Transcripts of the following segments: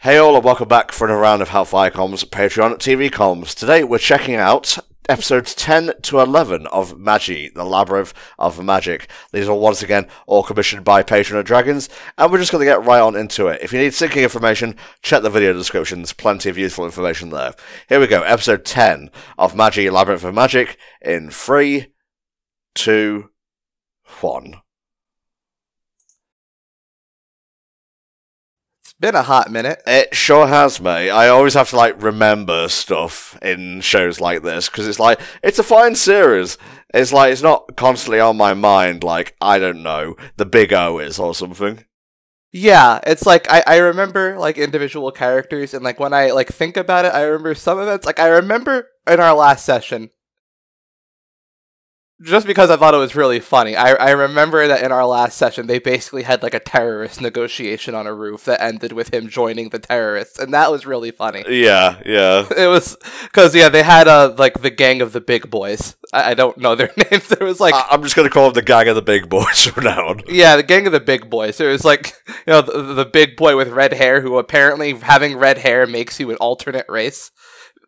Hey all and welcome back for another round of HellfireComms Patreon TV comms. Today we're checking out episodes 10 to 11 of Magi The Labyrinth of Magic. These are once again all commissioned by Patreon Dragons, and we're just going to get right on into it. If you need syncing information, check the video description, there's plenty of useful information there. Here we go, episode 10 of Magi Labyrinth of Magic in 3, 2, 1. Been a hot minute. It sure has, mate. I always have to, remember stuff in shows like this, because it's a fine series. It's not constantly on my mind, I don't know, the Big O is or something. Yeah, it's I remember, individual characters, and, when I, think about it, I remember some events. I remember in our last session, just because I thought it was really funny, I remember that in our last session, they basically had, a terrorist negotiation on a roof that ended with him joining the terrorists, and that was really funny. Yeah. It was, because, they had, the gang of the big boys. I don't know their names. There was, I'm just gonna call them the gang of the big boys from now on. Yeah, the gang of the big boys. There was, the big boy with red hair, who apparently having red hair makes you an alternate race.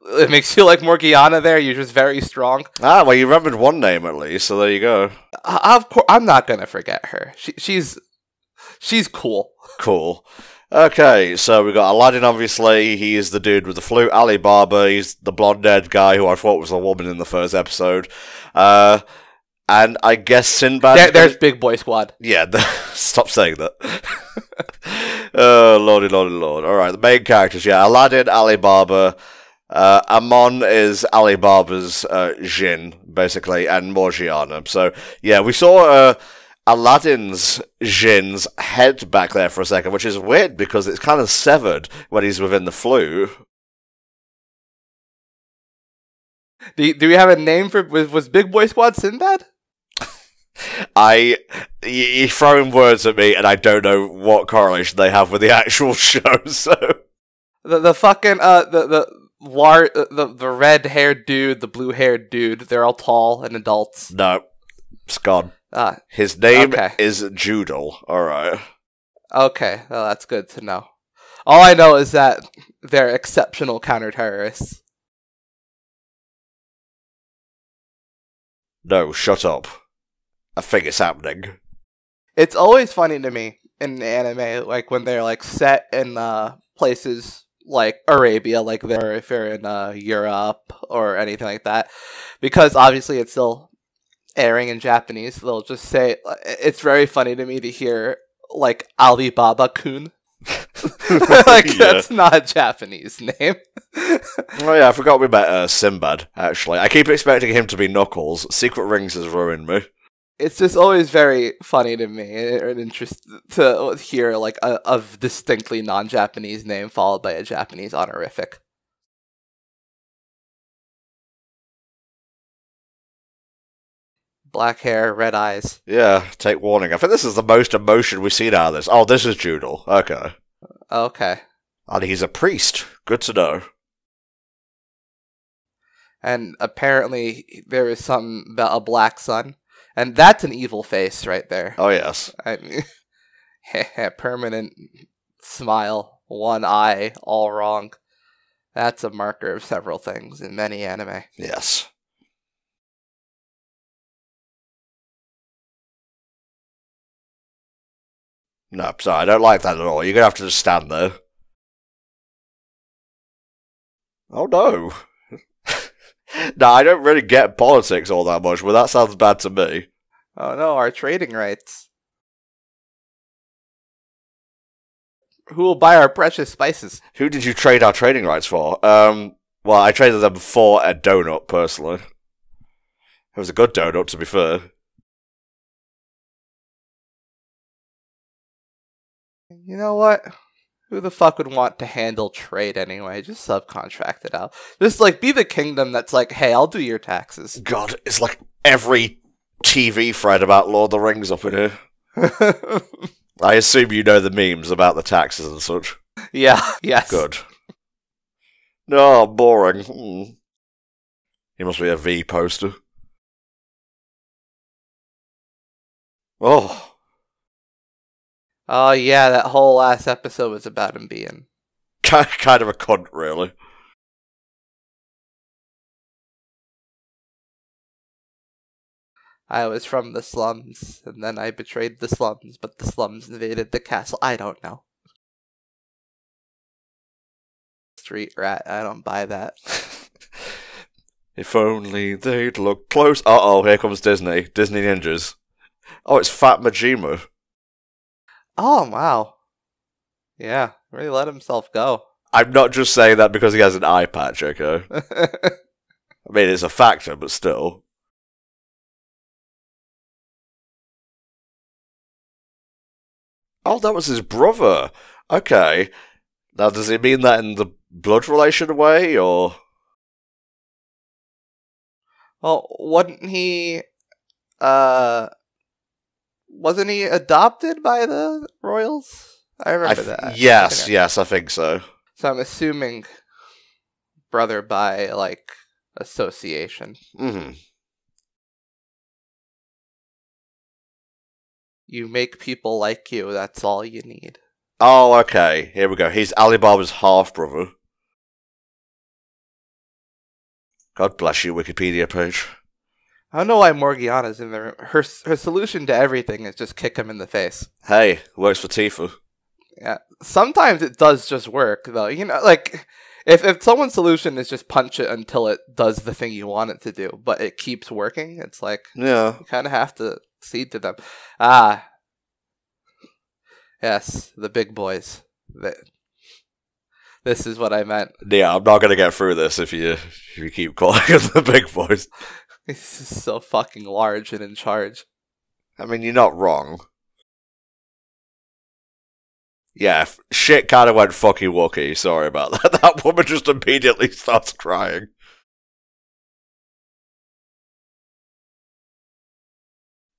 It makes you like Morgiana there, you're just very strong. Ah, well, you remembered one name at least, so there you go. Of course, I'm not gonna forget her. She's cool. Cool. Okay, so we got Aladdin, obviously. He is the dude with the flute. Alibaba, he's the blonde-haired guy who I thought was a woman in the first episode. And I guess Sinbad... There's Big Boy Squad. Yeah, stop saying that. Oh, lordy, lordy, lord. Alright, the main characters, yeah. Aladdin, Alibaba... Amon is Alibaba's Jin, basically, and Morgiana. So, yeah, we saw Aladdin's Jin's head back there for a second, which is weird because it's kind of severed when he's within the flute. Do we have a name for... Was Big Boy Squad Sinbad? You're throwing words at me, and I don't know what correlation they have with the actual show, so... The fucking, the red-haired dude, the blue-haired dude, they're all tall and adults. No, it's gone. His name okay. is Judel, alright. Okay, well, that's good to know. All I know is that they're exceptional counter-terrorists. No, shut up. I think it's happening. It's always funny to me in anime, when they're, set in, places... like Arabia, if you're in Europe or anything like that, because obviously it's still airing in Japanese. They'll just say, it's very funny to me to hear Alibaba-kun. That's not a Japanese name. Oh yeah, I forgot we met Sinbad, actually. I keep expecting him to be Knuckles. Secret Rings has ruined me. It's just always very funny to me and interesting to hear a distinctly non-Japanese name followed by a Japanese honorific. Black hair, red eyes. Yeah, take warning. I think this is the most emotion we've seen out of this. Oh, this is Judel. Okay. Okay. And he's a priest. Good to know. And apparently there is something about a black sun. And that's an evil face right there. Oh, yes. I mean, permanent smile, one eye, all wrong. That's a marker of several things in many anime. Yes. No, sorry, I don't like that at all. You're going to have to just stand there. Oh, no. No, I don't really get politics all that much, but that sounds bad to me. Oh no, our trading rights. Who will buy our precious spices? Who did you trade our trading rights for? Well, I traded them for a donut, personally. It was a good donut, to be fair. You know what? Who the fuck would want to handle trade anyway? Just subcontract it out. Just, be the kingdom that's hey, I'll do your taxes. God, it's like every TV thread about Lord of the Rings up in here. I assume you know the memes about the taxes and such. Yeah, yes. Good. No, boring. He must be a V poster. Oh. Oh, yeah, that whole last episode was about him being kind of a cunt, really. I was from the slums, and then I betrayed the slums, but the slums invaded the castle. I don't know. Street rat, I don't buy that. If only they'd look close. Uh-oh, here comes Disney. Disney Ninjas. Oh, it's Fat Majima. Oh, wow. Yeah, really let himself go. I'm not just saying that because he has an eye patch, okay? I mean, it's a factor, but still. Oh, that was his brother. Okay. Now, does he mean that in the blood relation way, or...? Well, wasn't he adopted by the royals? I remember that. Yes, I think so. So I'm assuming brother by, like, association. Mm-hmm. You make people like you, that's all you need. Oh, okay. Here we go. He's Alibaba's half-brother. God bless you, Wikipedia page. I don't know why Morgiana's in there. Her solution to everything is just kick him in the face. Hey, works for Tifa. Yeah. Sometimes it does just work, though. You know, like, if someone's solution is just punch it until it does the thing you want it to do, but it keeps working, it's like, yeah, you kind of have to cede to them. Ah. Yes, the big boys. This is what I meant. Yeah, I'm not going to get through this if you keep calling them the big boys. This is so fucking large and in charge. I mean, you're not wrong. Yeah, shit kind of went fucky wookie. Sorry about that. That woman just immediately starts crying.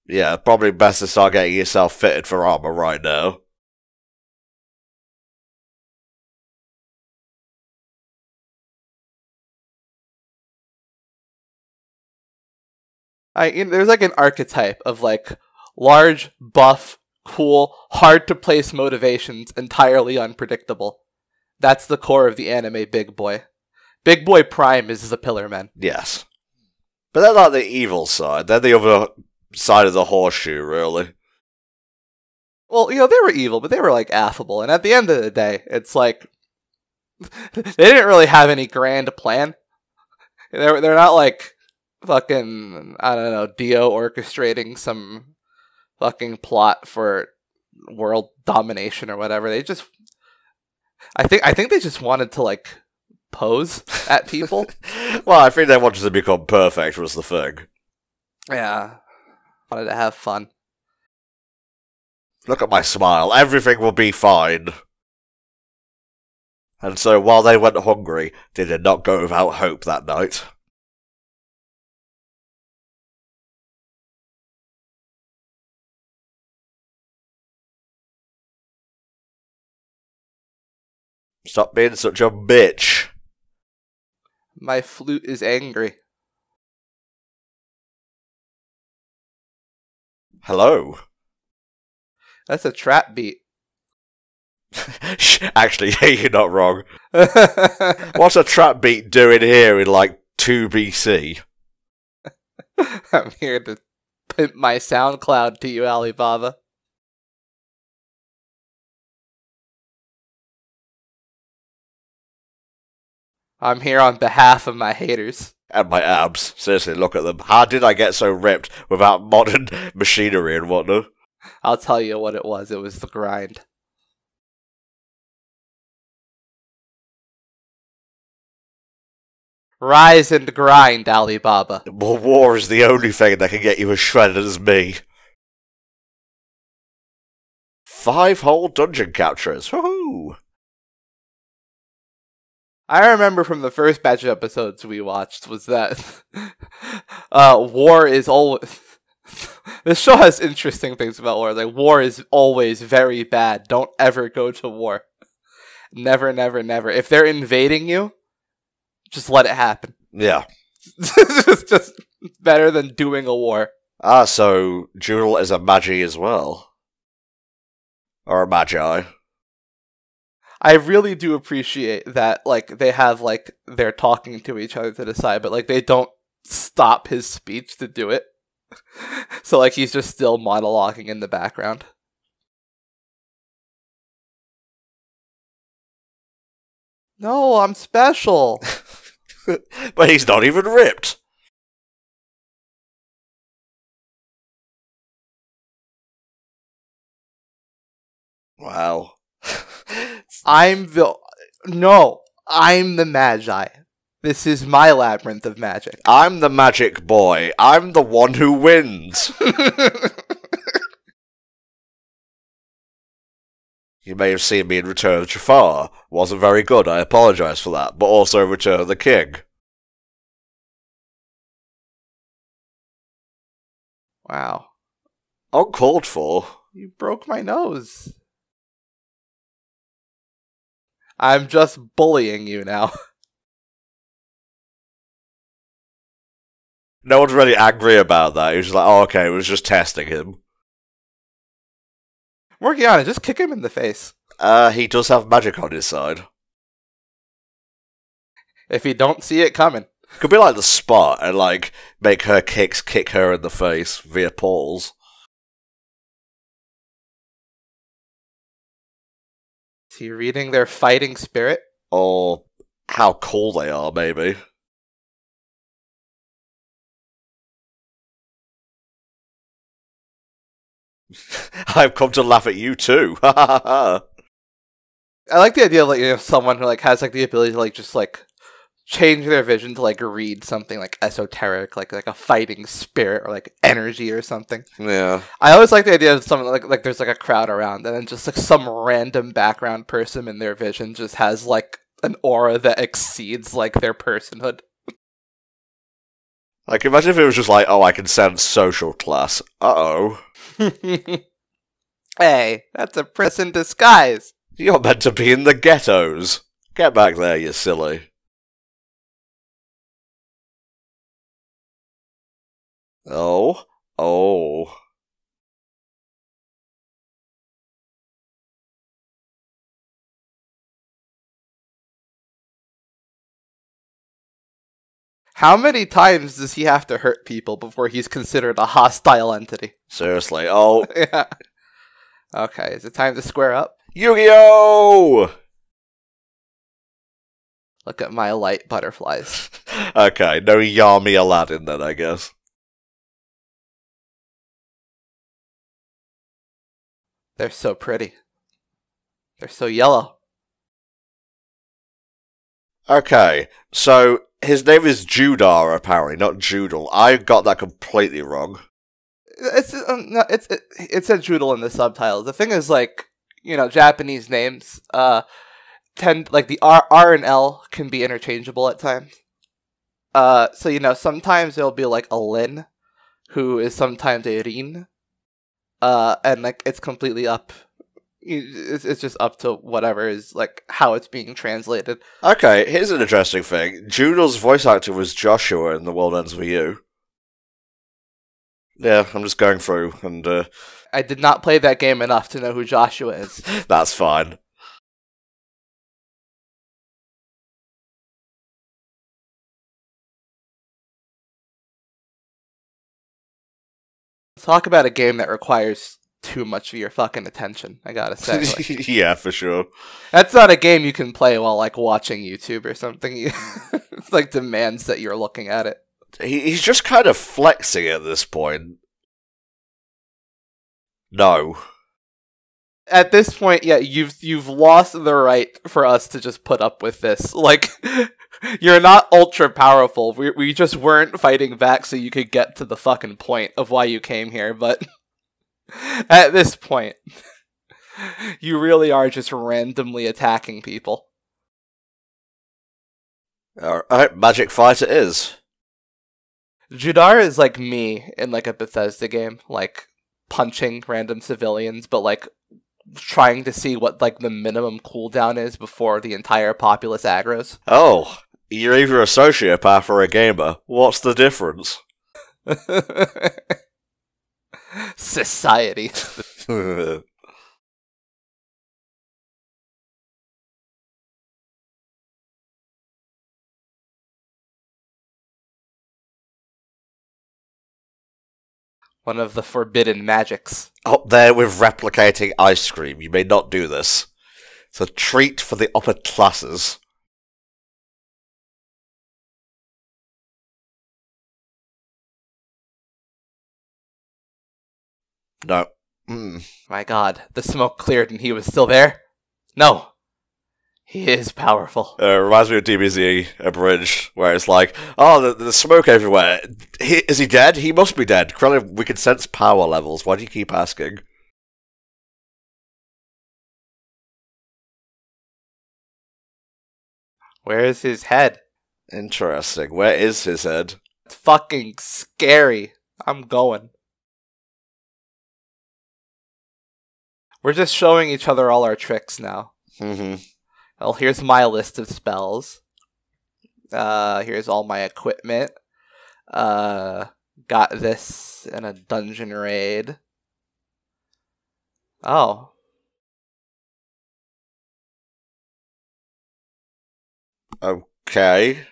Yeah, probably best to start getting yourself fitted for armor right now. There's like an archetype of like large, buff, cool, hard to place motivations, entirely unpredictable. That's the core of the anime Big Boy. Big Boy Prime is the Pillar Men. Yes. But they're like the evil side. They're the other side of the horseshoe, really. Well, you know, they were evil, but they were like affable. And at the end of the day, it's like they didn't really have any grand plan. They're not like fucking, I don't know, Dio orchestrating some fucking plot for world domination or whatever. They just, I think they just wanted to like pose at people. Well, I think they wanted to become perfect was the thing. Yeah, wanted to have fun. Look at my smile. Everything will be fine. And so while they went hungry, they did not go without hope that night. Stop being such a bitch. My flute is angry. Hello. That's a trap beat. Actually, yeah, you're not wrong. What's a trap beat doing here in, like, 2 BC? I'm here to pimp my SoundCloud to you, Alibaba. I'm here on behalf of my haters. And my abs. Seriously, look at them. How did I get so ripped without modern machinery and whatnot? I'll tell you what it was. It was the grind. Rise and grind, Alibaba. Well, war is the only thing that can get you as shredded as me. 5 whole dungeon captures. Woohoo! I remember from the first batch of episodes we watched was that war is always... This show has interesting things about war. Like, war is always very bad. Don't ever go to war. Never, never, never. If they're invading you, just let it happen. Yeah. It's just better than doing a war. Ah, so Jewel is a Magi as well. Or a Magi. I really do appreciate that, like, they have, like, they're talking to each other to the side, but, like, they don't stop his speech to do it. So, like, he's just still monologuing in the background. No, I'm special. But he's not even ripped. Wow. I'm the Magi. This is my labyrinth of magic. I'm the magic boy. I'm the one who wins. You may have seen me in Return of Jafar. Wasn't very good, I apologise for that, but also Return of the King. Wow. Uncalled for. You broke my nose. I'm just bullying you now. No one's really angry about that. He was just like, oh, okay, it was just testing him. Working on it, just kick him in the face. He does have magic on his side. If you don't see it coming. Could be like the Spot and, like, make her kick her in the face via portals. Is he reading their fighting spirit? Or how cool they are, maybe. I've come to laugh at you too. I like the idea of, like, you know, someone who, like, has, like, the ability to, like, just, like, change their vision to, like, read something, like, esoteric, like a fighting spirit or, like, energy or something. Yeah. I always like the idea of someone, like there's, like, a crowd around and then just, like, some random background person in their vision just has, like, an aura that exceeds, like, their personhood. Like, imagine if it was just like, oh, I can sense social class. Uh-oh. Hey, that's a prince in disguise. You're meant to be in the ghettos. Get back there, you silly. Oh. Oh. How many times does he have to hurt people before he's considered a hostile entity? Seriously. Oh. Yeah. Okay, is it time to square up? Yu-Gi-Oh! Look at my light butterflies. Okay, no Yami Aladdin then, I guess. They're so pretty. They're so yellow. Okay, so his name is Judar, apparently, not Judal. I got that completely wrong. It said Joodle in the subtitles. The thing is, like, you know, Japanese names tend, like, the R and L can be interchangeable at times. So, you know, sometimes there'll be, like, a Lin, who is sometimes a Rin, and, like, it's completely up. It's just up to whatever is, like, how it's being translated. Okay, here's an interesting thing. Judal's voice actor was Joshua in The World Ends With You. Yeah, I'm just going through, and I did not play that game enough to know who Joshua is. that's fine. Talk about a game that requires too much of your fucking attention, I gotta say. Like, Yeah, for sure. that's not a game you can play while, like, watching YouTube or something. It's, like, demands that you're looking at it. He's just kind of flexing at this point. No. At this point, yeah, you've lost the right for us to just put up with this. Like, you're not ultra powerful. We just weren't fighting back so you could get to the fucking point of why you came here, but at this point, you really are just randomly attacking people. Alright, Magic Fight it is. Judar is like me in, like, a Bethesda game, like, punching random civilians, but, like, trying to see what, like, the minimum cooldown is before the entire populace aggros. Oh, you're either a sociopath or a gamer. What's the difference? Society. One of the forbidden magics. Up there with replicating ice cream. You may not do this. It's a treat for the upper classes. No. My god, the smoke cleared and he was still there? No. He is powerful. Reminds me of DBZ Abridged, where it's like, oh, there's smoke everywhere. Is he dead? He must be dead. Krillin, we can sense power levels. Why do you keep asking? Where is his head? Interesting. Where is his head? It's fucking scary. I'm going. We're just showing each other all our tricks now. Well, here's my list of spells. Here's all my equipment. Got this in a dungeon raid. Oh. Okay.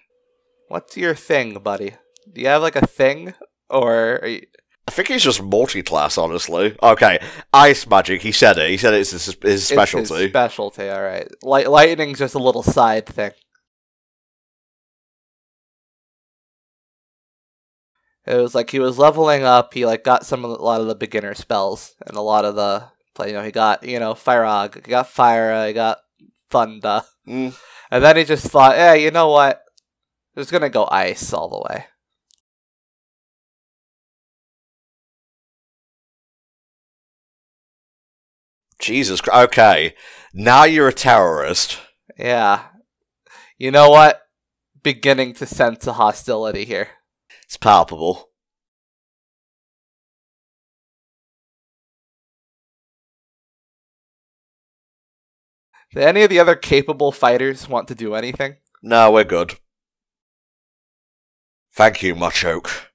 What's your thing, buddy? Do you have like a thing? Or are you... I think he's just multi-class, honestly. Okay, ice magic, he said it. He said it's his specialty. It's his specialty, alright. Lightning's just a little side thing. It was like he was leveling up, he like got a lot of the beginner spells, and a lot of the, he got, Firog, he got Fire, he got Thunder. And then he just thought, you know what? I'm just gonna go ice all the way. Jesus Christ. Okay, now you're a terrorist. Yeah. You know what? Beginning to sense a hostility here. It's palpable. Do any of the other capable fighters want to do anything? No, we're good. Thank you, Machoke.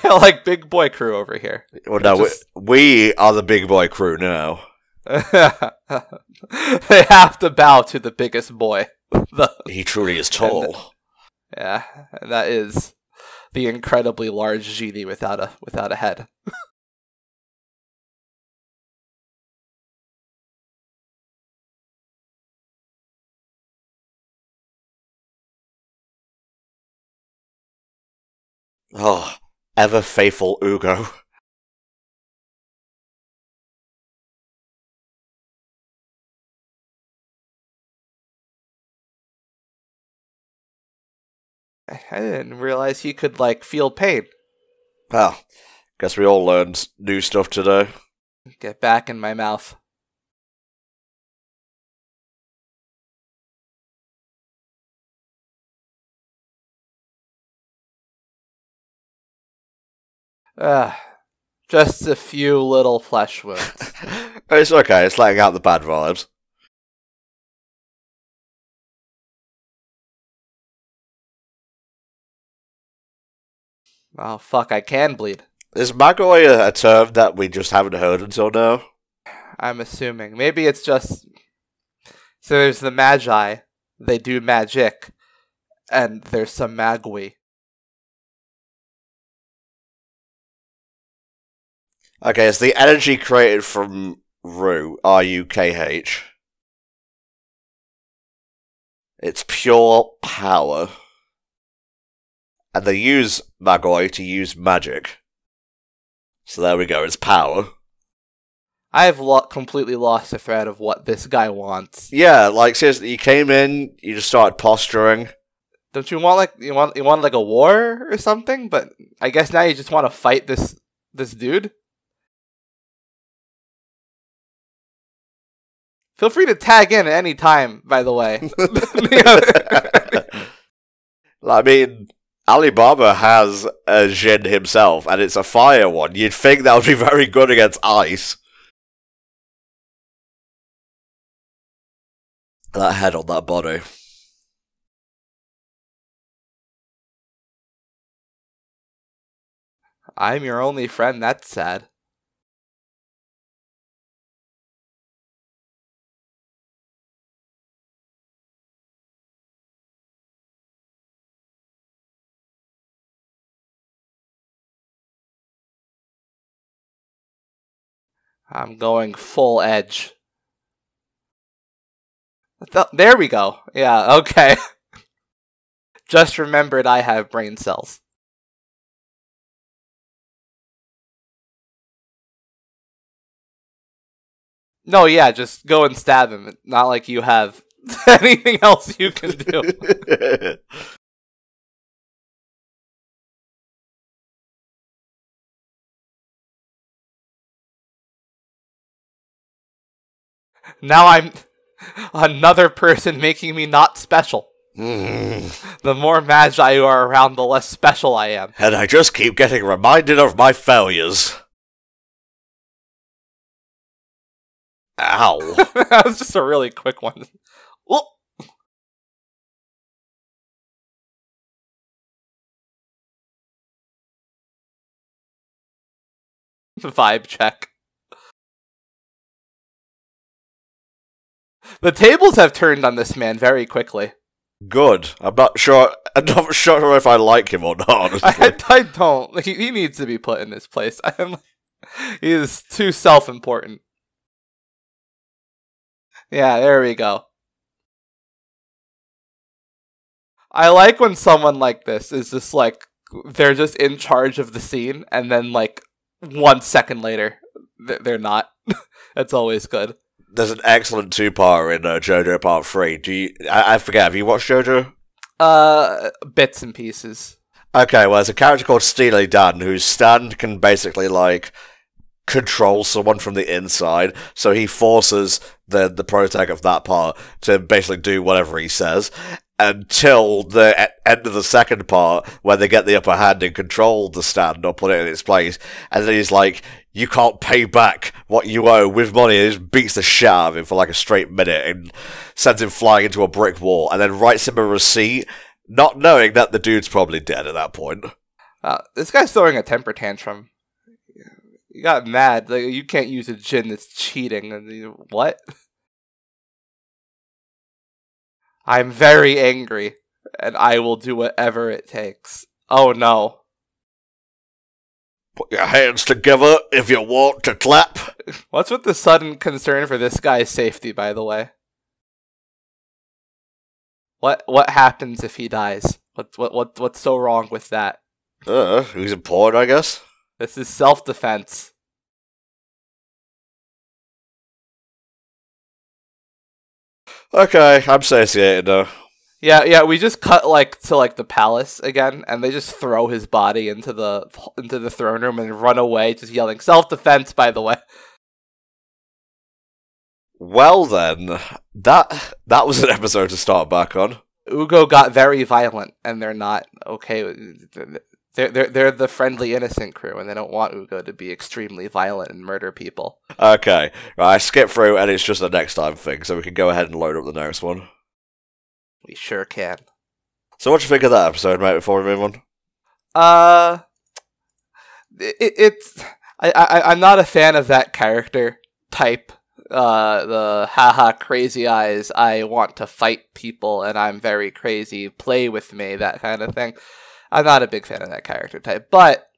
Like big boy crew over here. Well, no, we are the big boy crew now. They have to bow to the biggest boy. He truly is tall. And that is the incredibly large genie without a head. Oh, ever faithful Ugo. I didn't realize he could, feel pain. Well, guess we all learned new stuff today. Get back in my mouth. Just a few little flesh wounds. It's okay, it's letting out the bad vibes. Oh, fuck, I can bleed. Is Magoi a term that we just haven't heard until now? I'm assuming. Maybe it's just... So there's the Magi. They do magic. And there's some Magui. Okay, it's the energy created from Ru, R-U-K-H. It's pure power. And they use Magoi to use magic. So there we go, it's power. I've completely lost the thread of what this guy wants. Yeah, seriously, you came in, you just started posturing. Don't you want you want a war or something? But I guess now you just want to fight this dude? Feel free to tag in at any time, by the way. I mean, Alibaba has a Jin himself, and it's a fire one. You'd think that would be very good against ice. That head on that body. I'm your only friend, that's sad. I'm going full edge. There we go. Yeah, okay. Just remembered I have brain cells. No, yeah, just go and stab him. Not like you have anything else you can do. Now I'm another person making me not special. The more Magi you are around, the less special I am. And I just keep getting reminded of my failures. Ow. That was just a really quick one. Whoop. Vibe check. The tables have turned on this man very quickly. Good. I'm not sure if I like him or not. I don't. He needs to be put in his place. He is too self-important. Yeah, there we go. I like when someone like this is just like, they're just in charge of the scene, and then like 1 second later, they're not. That's always good. There's an excellent two-parter in JoJo Part 3. I forget, have you watched JoJo? Bits and pieces. Okay, well, there's a character called Steely Dan, whose stand can basically, like, control someone from the inside, so he forces the protag of that part to basically do whatever he says, until the end of the second part, where they get the upper hand and control the stand or put it in its place, and then he's like, you can't pay back what you owe with money, and just beats the shit out of him for like a straight minute, and sends him flying into a brick wall, and then writes him a receipt, not knowing that the dude's probably dead at that point. This guy's throwing a temper tantrum. You got mad. Like, you can't use a djinn that's cheating. What? I'm very angry, and I will do whatever it takes. Oh no. Put your hands together if you want to clap. What's with the sudden concern for this guy's safety, by the way? What happens if he dies? What's so wrong with that? He's important, I guess. This is self-defense. Okay, I'm satiated now. Yeah, we just cut to the palace again, and they just throw his body into the throne room and run away, just yelling self-defense, by the way. Well then, that was an episode to start back on. Ugo got very violent, and they're not okay with They're the friendly, innocent crew, and they don't want Ugo to be extremely violent and murder people. Okay, right, I skip through, and it's just a next time thing, so we can go ahead and load up the next one. We sure can. So what do you think of that episode, mate, before we move on? I'm not a fan of that character type. The haha crazy eyes, I want to fight people, and I'm very crazy, play with me, that kind of thing. I'm not a big fan of that character type, but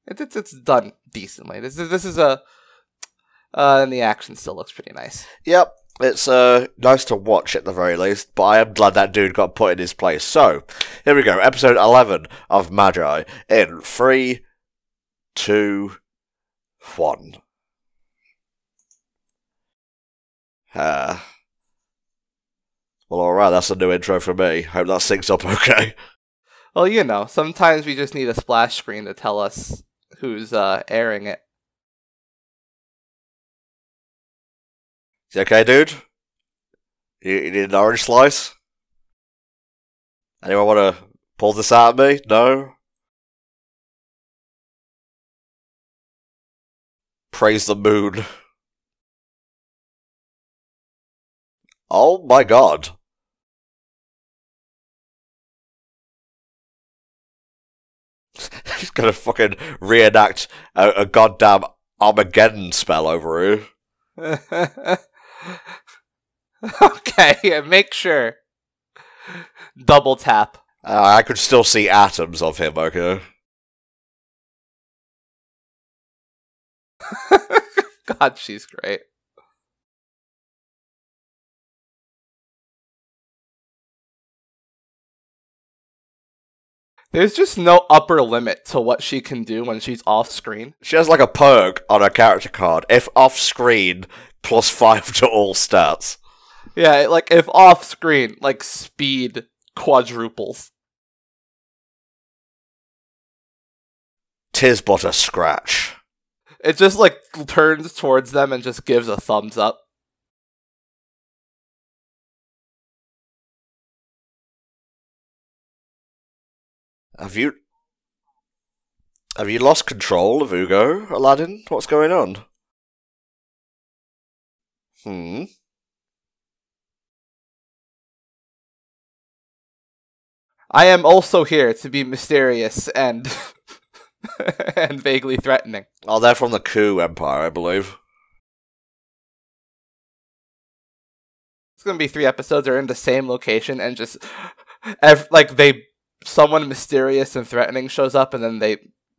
it's done decently. This is and the action still looks pretty nice. Yep, it's nice to watch at the very least, but I am glad that dude got put in his place. So, here we go, episode 11 of Magi in 3, 2, 1. Well, alright, that's a new intro for me. Hope that syncs up okay. Well, you know, sometimes we just need a splash screen to tell us who's airing it. You okay, dude? You need an orange slice? Anyone want to pull this out of me? No? Praise the moon. Oh my god. He's gonna fucking reenact a goddamn Armageddon spell over here. Okay, make sure. Double tap. I could still see atoms of him, okay? God, she's great. There's just no upper limit to what she can do when she's off screen. She has like a perk on her character card. If off screen, +5 to all stats. Yeah, like if off screen, like speed quadruples. Tis but a scratch. It just like turns towards them and just gives a thumbs up. Have you lost control of Ugo, Aladdin? What's going on? I am also here to be mysterious and and vaguely threatening. Oh, they're from the Coup Empire, I believe. It's gonna be 3 episodes. They're in the same location and just someone mysterious and threatening shows up, and then they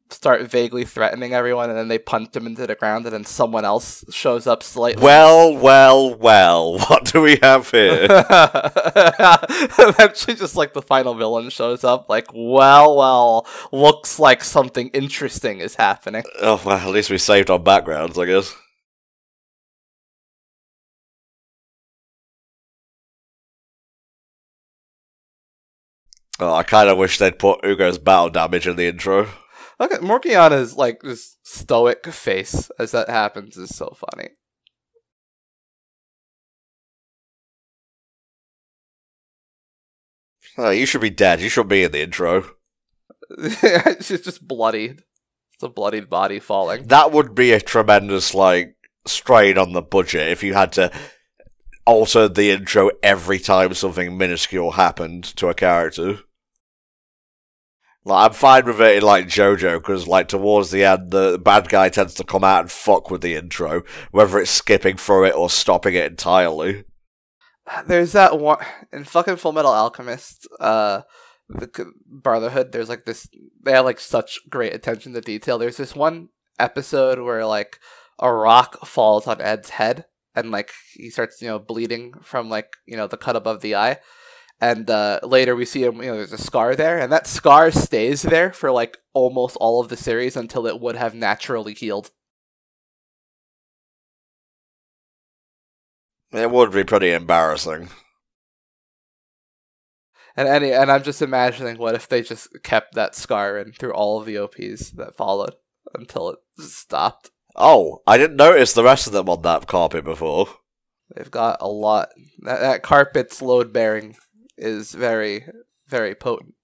start vaguely threatening everyone, and then they punt them into the ground, and then someone else shows up slightly. Well, what do we have here? Eventually, just like the final villain shows up, like, well, looks like something interesting is happening. Oh, well, at least we saved our backgrounds, I guess. Oh, I kind of wish they'd put Ugo's battle damage in the intro. Look at Morgiana's like this stoic face as that happens is so funny. Oh, you should be dead. You should be in the intro. She's just bloodied. It's a bloodied body falling. That would be a tremendous, like, strain on the budget if you had to alter the intro every time something minuscule happened to a character. Like, I'm fine with it in, like, JoJo, because, like, towards the end, the bad guy tends to come out and fuck with the intro, whether it's skipping through it or stopping it entirely. There's that one in fucking Full Metal Alchemist, the Brotherhood. There's like this. They have like such great attention to detail. There's this one episode where like a rock falls on Ed's head, and like he starts bleeding from like the cut above the eye. And later we see him, there's a scar there, and that scar stays there for like almost all of the series until it would have naturally healed. It would be pretty embarrassing. And I'm just imagining what if they just kept that scar in through all of the OPs that followed until it stopped. Oh, I didn't notice the rest of them on that carpet before. They've got a lot. That carpet's load bearing is very, very potent.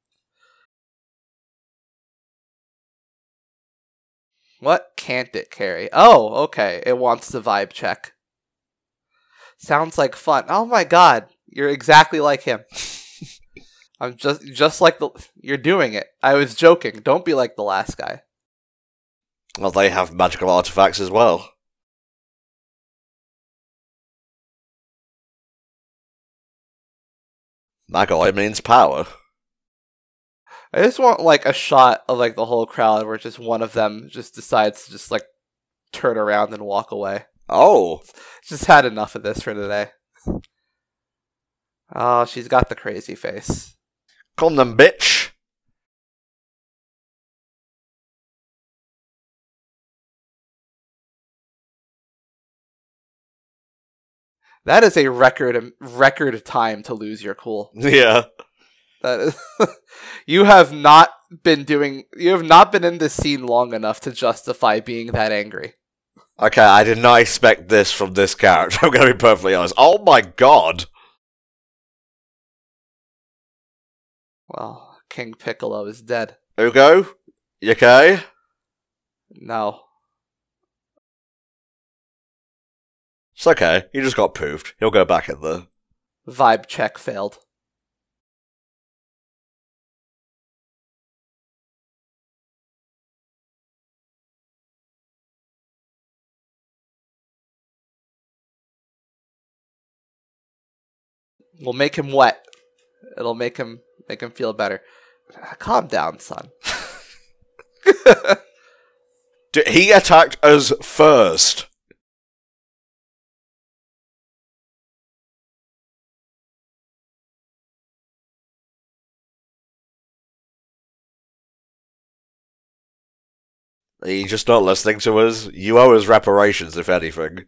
What can't it carry? Oh, okay. It wants the vibe check. Sounds like fun. Oh my god. You're exactly like him. I'm just like you're doing it. I was joking. Don't be like the last guy. Well, they have magical artifacts as well. Magoi means power. I just want like a shot of like the whole crowd where just one of them just decides to just like turn around and walk away. Oh. Just had enough of this for today. Oh, she's got the crazy face. Come then, bitch. That is a record time to lose your cool. Yeah. That is you have not been in this scene long enough to justify being that angry. Okay, I did not expect this from this character, I'm gonna be perfectly honest. Oh my god! Well, King Piccolo is dead. Ugo? You okay? No. It's okay, he just got poofed. He'll go back in there. Vibe check failed. We'll make him wet. It'll make him feel better. Calm down, son. He attacked us first. He's just not listening to us. You owe us reparations, if anything.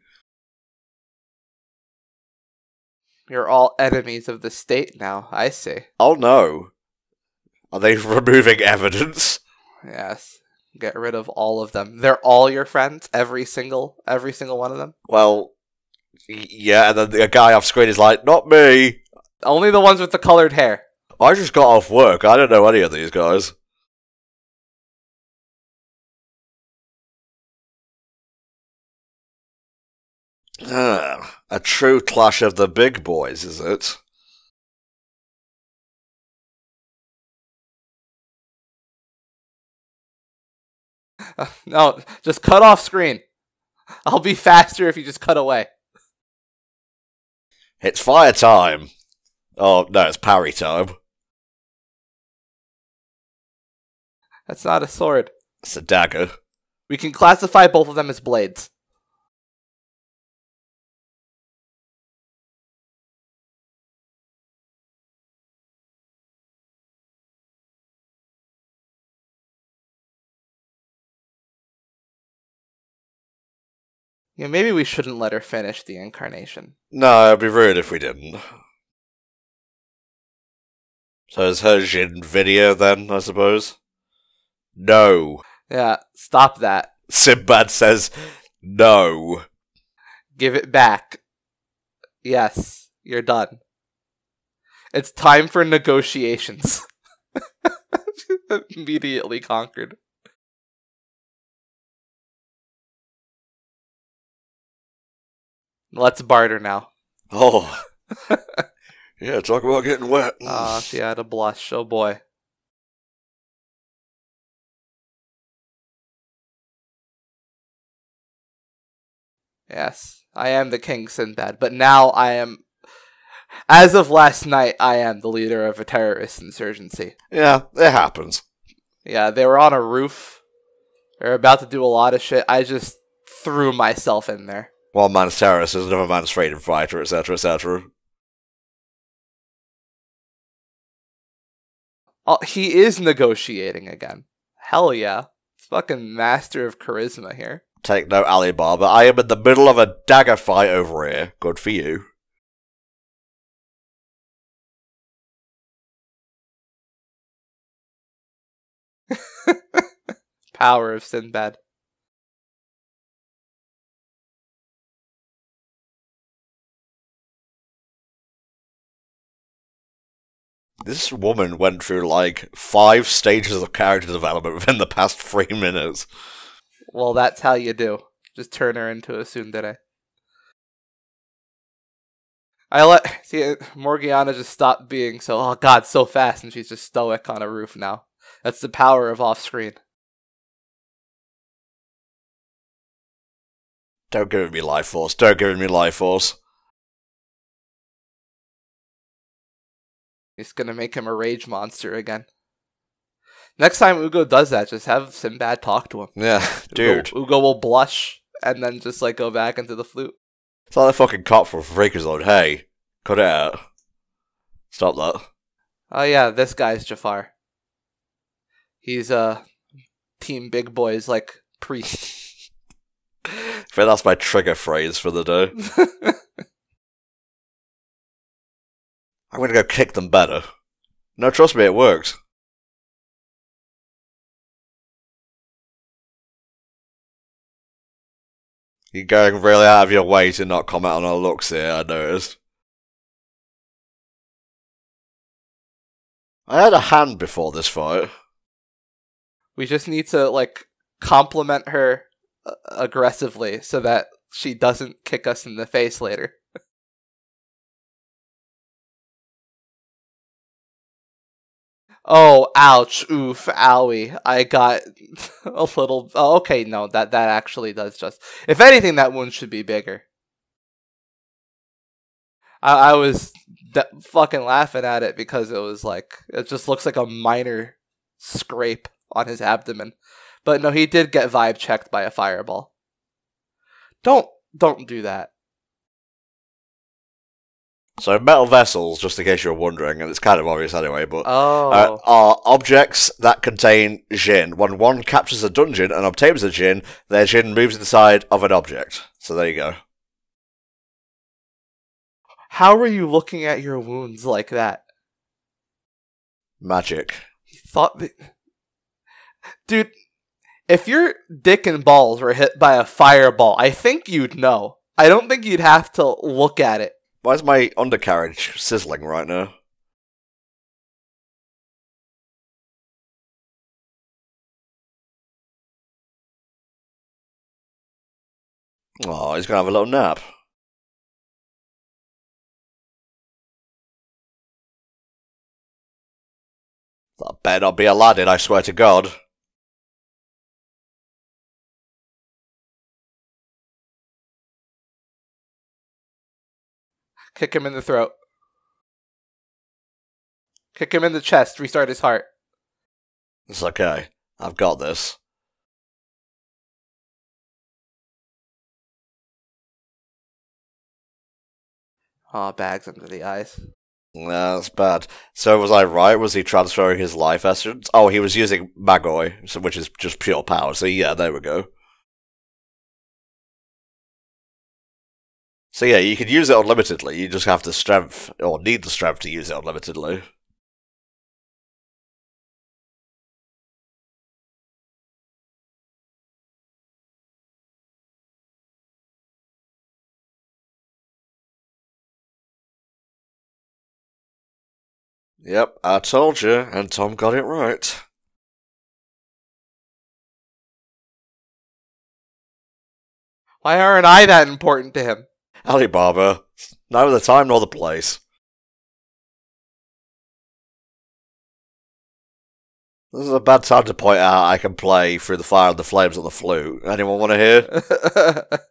You're all enemies of the state now, I see. Oh no. Are they removing evidence? Yes. Get rid of all of them. They're all your friends? Every single one of them? Well, yeah, and then the guy off screen is like, not me. Only the ones with the colored hair. I just got off work. I don't know any of these guys. A true clash of the big boys, is it? No, just cut off screen. I'll be faster if you just cut away. It's fire time. Oh, no, it's parry time. That's not a sword. It's a dagger. We can classify both of them as blades. Yeah, maybe we shouldn't let her finish the incarnation. No, it'd be rude if we didn't. So is her Jin video then, I suppose? No. Yeah, stop that. Sinbad says no. Give it back. Yes, you're done. It's time for negotiations. Immediately conquered. Let's barter now. Oh. Yeah, talk about getting wet. She had a blush. Oh boy. Yes, I am the King Sinbad, but now I am, as of last night, I am the leader of a terrorist insurgency. Yeah, it happens. Yeah, they were on a roof. They're about to do a lot of shit. I just threw myself in there. One man's terrorist is another man's freedom fighter, etc., etc. Oh, he is negotiating again. Hell yeah. Fucking master of charisma here. Take note, Alibaba. I am in the middle of a dagger fight over here. Good for you. Power of Sinbad. This woman went through like 5 stages of character development within the past 3 minutes. Well, that's how you do. Just turn her into a tsundere. See, Morgiana just stopped being so, oh god, so fast, and she's just stoic on a roof now. That's the power of off-screen. Don't give me life force. Don't give me life force. He's gonna make him a rage monster again. Next time Ugo does that, just have Sinbad talk to him. Yeah, dude. Ugo will blush, and then just like go back into the flute. It's like the fucking cop from Freakazoid. Hey, cut it out. Stop that. Oh yeah, this guy's Jafar. He's Team Big Boys like priest. I think that's my trigger phrase for the day. I'm gonna go kick them better. No, trust me, it works. You're going really out of your way to not comment on our looks here, I noticed. I had a hand before this fight. We just need to, like, compliment her aggressively so that she doesn't kick us in the face later. Oh, ouch, oof, owie. I got a little... Oh, okay, no, that actually does just... If anything, that wound should be bigger. I was fucking laughing at it because it was like... It just looks like a minor scrape on his abdomen. But no, he did get vibe checked by a fireball. Don't do that. So metal vessels, just in case you're wondering, and it's kind of obvious anyway, but Oh. are objects that contain Jinn. When one captures a dungeon and obtains a Jinn, their Jinn moves inside of an object. So there you go. How are you looking at your wounds like that? Magic. You thought that... Dude, if your dick and balls were hit by a fireball, I think you'd know. I don't think you'd have to look at it. Why is my undercarriage sizzling right now? Oh, he's gonna have a little nap. That better not be Aladdin, I swear to God. Kick him in the throat. Kick him in the chest. Restart his heart. It's okay. I've got this. Aw, bags under the eyes. Nah, that's bad. So was I right? Was he transferring his life essence? Oh, he was using Magi, which is just pure power. So yeah, there we go. So yeah, you can use it unlimitedly. You just have the strength, or need the strength to use it unlimitedly. Yep, I told you, and Tom got it right. Why aren't I that important to him? Alibaba, neither the time nor the place. This is a bad time to point out I can play Through the Fire and the Flames on the flute. Anyone want to hear?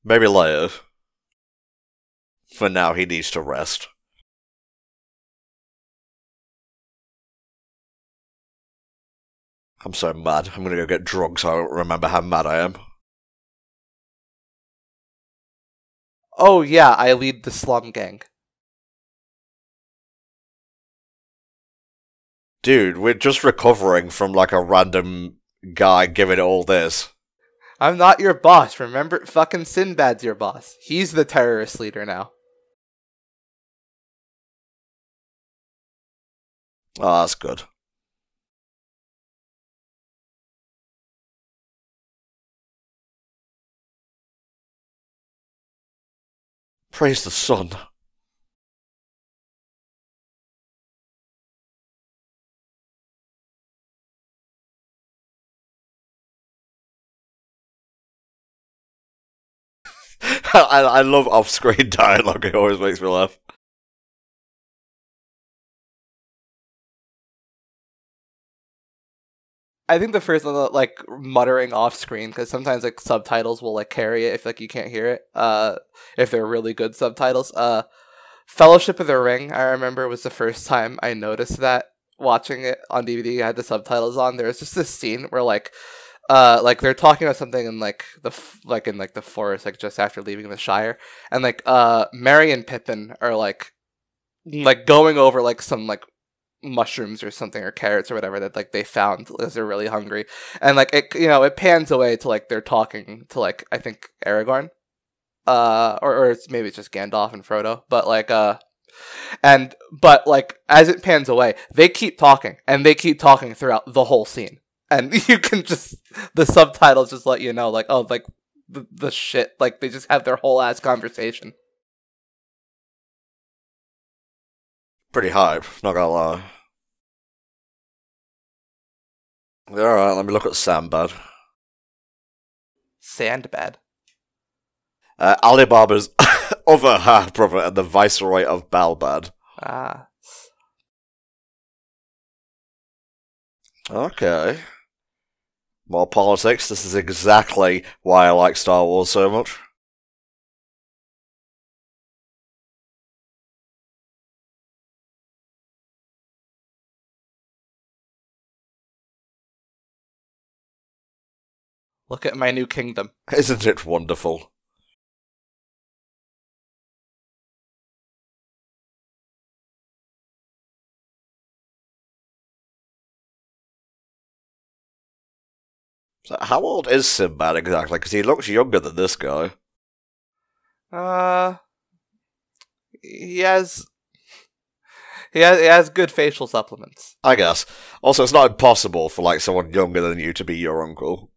Maybe later. For now, he needs to rest. I'm so mad. I'm gonna go get drunk so I don't remember how mad I am. Oh yeah, I lead the slum gang. Dude, we're just recovering from like a random guy giving it all this. I'm not your boss. Remember, fucking Sinbad's your boss. He's the terrorist leader now. Oh, that's good. Praise the sun. I love off-screen dialogue. It always makes me laugh. I think the first one, like muttering off screen, because sometimes like subtitles will like carry it if like you can't hear it. If they're really good subtitles. Fellowship of the Ring, I remember, was the first time I noticed that watching it on DVD. I had the subtitles on. There was just this scene where like they're talking about something in like the forest, like just after leaving the Shire, and like Merry and Pippin are like going over like some like mushrooms or something, or carrots or whatever, that like they found as they're really hungry, and like it pans away to like they're talking to like, I think, Aragorn, or it's maybe it's just Gandalf and Frodo, but like but like as it pans away, they keep talking and they keep talking throughout the whole scene, and you can just, the subtitles just let you know like, oh, like the shit, like they just have their whole ass conversation. Pretty hype, not gonna lie. Alright, let me look at Sandbad. Sandbad. Alibaba's other half-brother and the Viceroy of Balbad. Ah. Okay. More politics. This is exactly why I like Star Wars so much. Look at my new kingdom. Isn't it wonderful? So how old is Sinbad exactly? Because he looks younger than this guy. He has good facial supplements. I guess. Also, it's not impossible for like someone younger than you to be your uncle.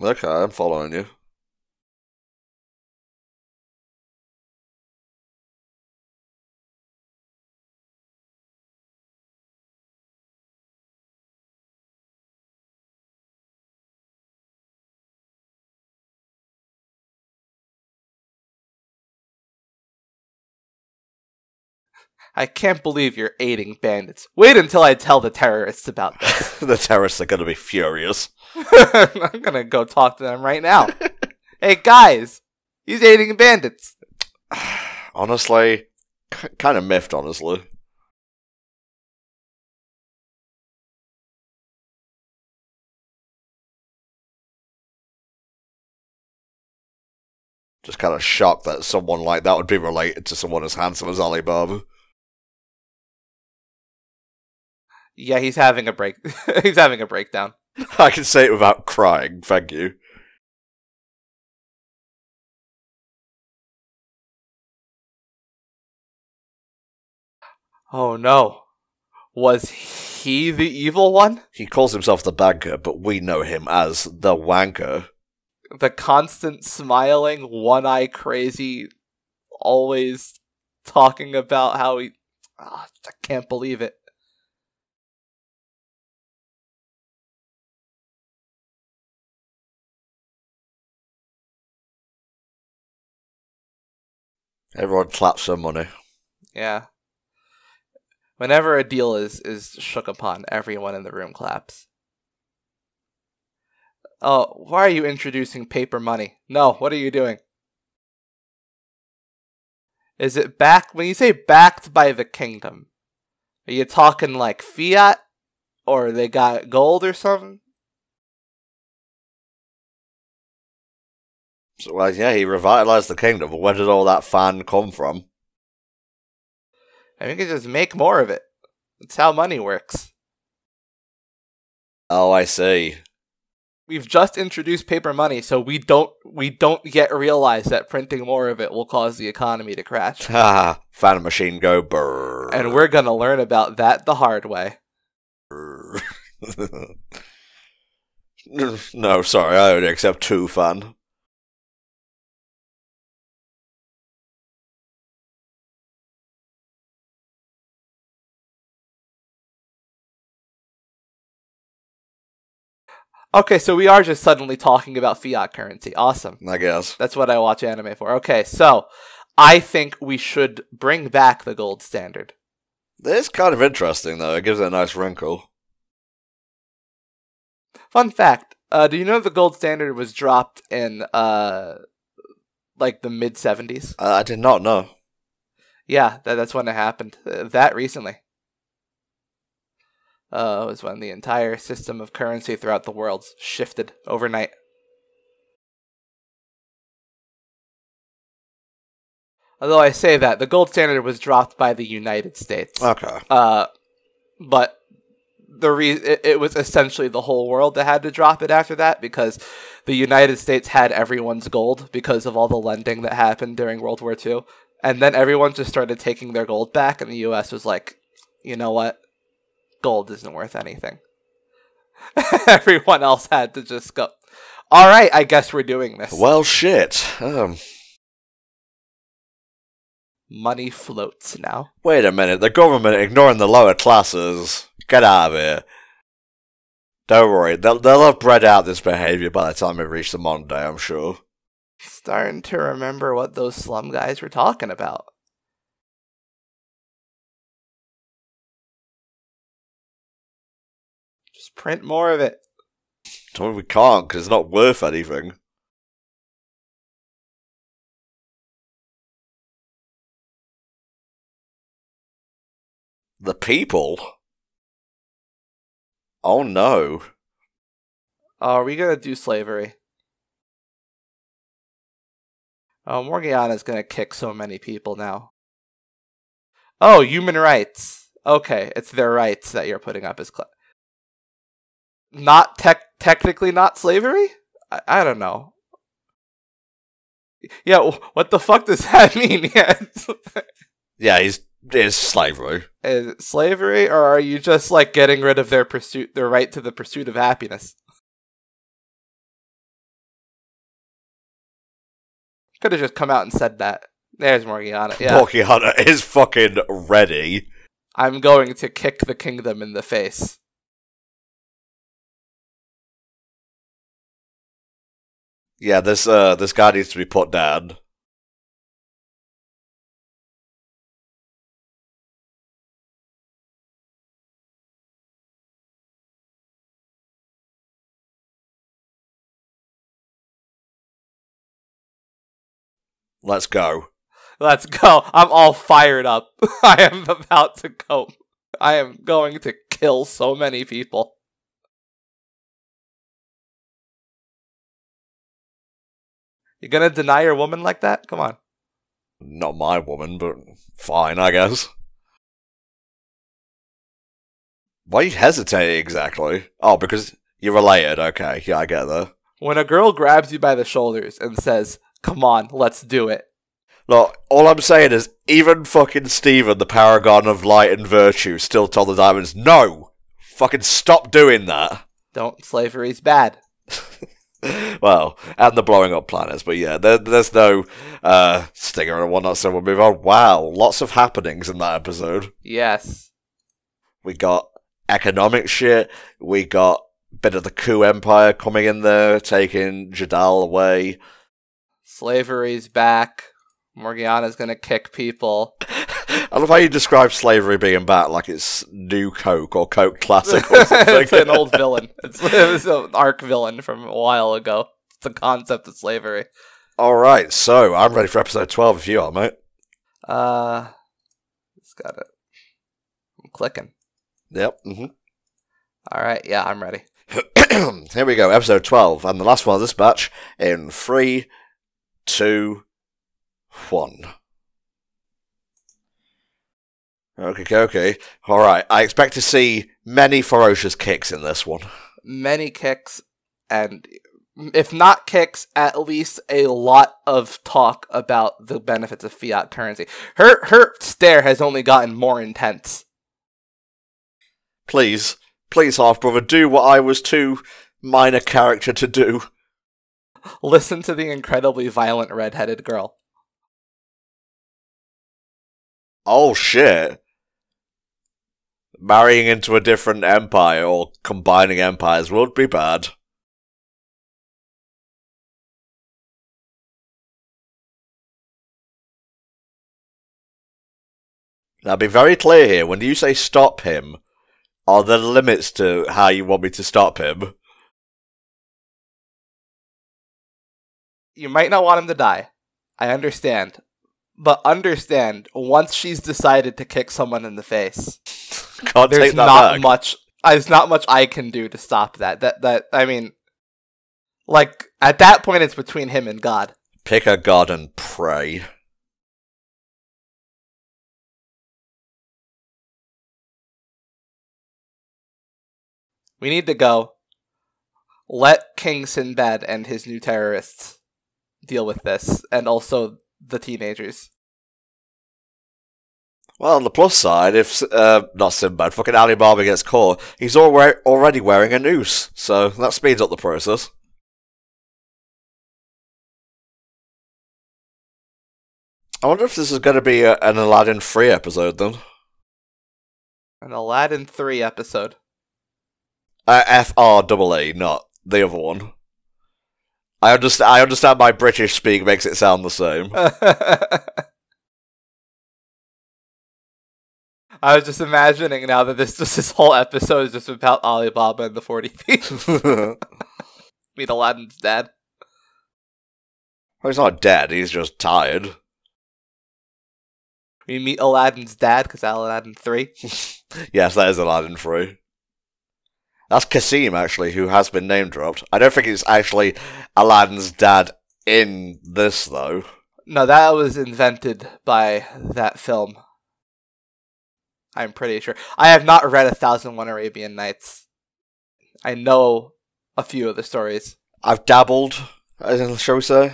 Okay, I'm following you. I can't believe you're aiding bandits. Wait until I tell the terrorists about this. The terrorists are going to be furious. I'm gonna go talk to them right now. Hey guys, he's aiding bandits. Honestly, kind of miffed, honestly. Just kind of shocked that someone like that would be related to someone as handsome as Alibaba. Yeah, he's having a break. He's having a breakdown. I can say it without crying, thank you. Oh no. Was he the evil one? He calls himself the banker, but we know him as the wanker. The constant smiling, one-eye crazy, always talking about how he... I can't believe it. Everyone claps for money. Yeah. Whenever a deal is shook upon, everyone in the room claps. Oh, why are you introducing paper money? No, what are you doing? Is it backed? When you say backed by the kingdom, are you talking like fiat? Or they got gold or something? So, well, yeah, he revitalized the kingdom, but where did all that fan come from? I think it just make more of it. That's how money works. Oh, I see. We've just introduced paper money, so we don't yet realize that printing more of it will cause the economy to crash. Ha! Fan machine go brrr. And we're gonna learn about that the hard way. No, sorry, I only accept 2 fan. Okay, so we are just suddenly talking about fiat currency. Awesome. I guess. That's what I watch anime for. Okay, so I think we should bring back the gold standard. It's kind of interesting, though. It gives it a nice wrinkle. Fun fact, do you know the gold standard was dropped in, like, the mid-70s? I did not know. Yeah, that's when it happened. That recently. It was when the entire system of currency throughout the world shifted overnight. Although I say that, the gold standard was dropped by the United States. Okay. But it was essentially the whole world that had to drop it after that, because the United States had everyone's gold because of all the lending that happened during World War II. And then everyone just started taking their gold back, and the US was like, you know what? Gold isn't worth anything. Everyone else had to just go, alright, I guess we're doing this. Well, shit. Money floats now. Wait a minute, the government ignoring the lower classes. Get out of here. Don't worry, they'll have bred out this behaviour by the time we reach the modern day, I'm sure. Starting to remember what those slum guys were talking about. Just print more of it. Tell me we can't, because it's not worth anything. The people? Oh no. Oh, are we gonna do slavery? Oh, Morgiana's gonna kick so many people now. Oh, human rights. Okay, it's their rights that you're putting up as not technically not slavery? I don't know. Yeah, what the fuck does that mean? Yeah, it's slavery. Is it slavery, or are you just like getting rid of their right to the pursuit of happiness? Could have just come out and said that. There's Morgiana. Yeah. Morgiana is fucking ready. I'm going to kick the kingdom in the face. Yeah, this guy needs to be put down. Let's go. Let's go. I'm all fired up. I am about to go. I am going to kill so many people. You gonna deny your woman like that? Come on. Not my woman, but fine, I guess. Why are you hesitating exactly? Oh, because you're related. Okay, yeah, I get that. When a girl grabs you by the shoulders and says, "Come on, let's do it." Look, all I'm saying is, even fucking Stephen, the paragon of light and virtue, still told the diamonds, no! Fucking stop doing that! Don't, slavery's bad. Well, and the blowing up planets, but yeah, there's no stinger and whatnot, so we'll move on. Wow, lots of happenings in that episode. Yes. We got economic shit, we got a bit of the coup empire coming in there, taking Jadal away. Slavery's back. Morgiana's gonna kick people. I love how you describe slavery being back like it's new Coke or Coke Classic or something. It's an old villain. It was an arc villain from a while ago. It's the concept of slavery. Alright, so I'm ready for episode 12 if you are, mate. It's got it. I'm clicking. Yep. Mm-hmm. Alright, yeah, I'm ready. Here we go, episode 12, and the last one of this batch in 3, 2, 1. Okay. Alright, I expect to see many ferocious kicks in this one. Many kicks, and if not kicks, at least a lot of talk about the benefits of fiat currency. Her stare has only gotten more intense. Please, half-brother, do what I was too minor character to do. Listen to the incredibly violent red-headed girl. Oh shit. Marrying into a different empire or combining empires would be bad. Now be very clear here, when you say stop him, are there limits to how you want me to stop him? You might not want him to die. I understand. But understand, once she's decided to kick someone in the face, Can't there's take that not back. much. There's not much I can do to stop that. I mean, like at that point, it's between him and God. Pick a god and pray. We need to go. Let King Sinbad and his new terrorists deal with this, and also the teenagers. Well, on the plus side, if not Sinbad, fucking Alibaba gets caught, he's already wearing a noose, so that speeds up the process. I wonder if this is going to be an Aladdin 3 episode then. An Aladdin 3 episode. FRAA, not the other one. I understand my British speak makes it sound the same. I was just imagining now that this whole episode is just about Alibaba and the 40 Thieves. Meet Aladdin's dad. Well, he's not dead, he's just tired. We meet Aladdin's dad, because Aladdin 3. Yes, that is Aladdin 3. That's Kasim, actually, who has been name dropped. I don't think it's actually Aladdin's dad in this, though. No, that was invented by that film. I'm pretty sure. I have not read 1001 Arabian Nights. I know a few of the stories. I've dabbled, shall we say?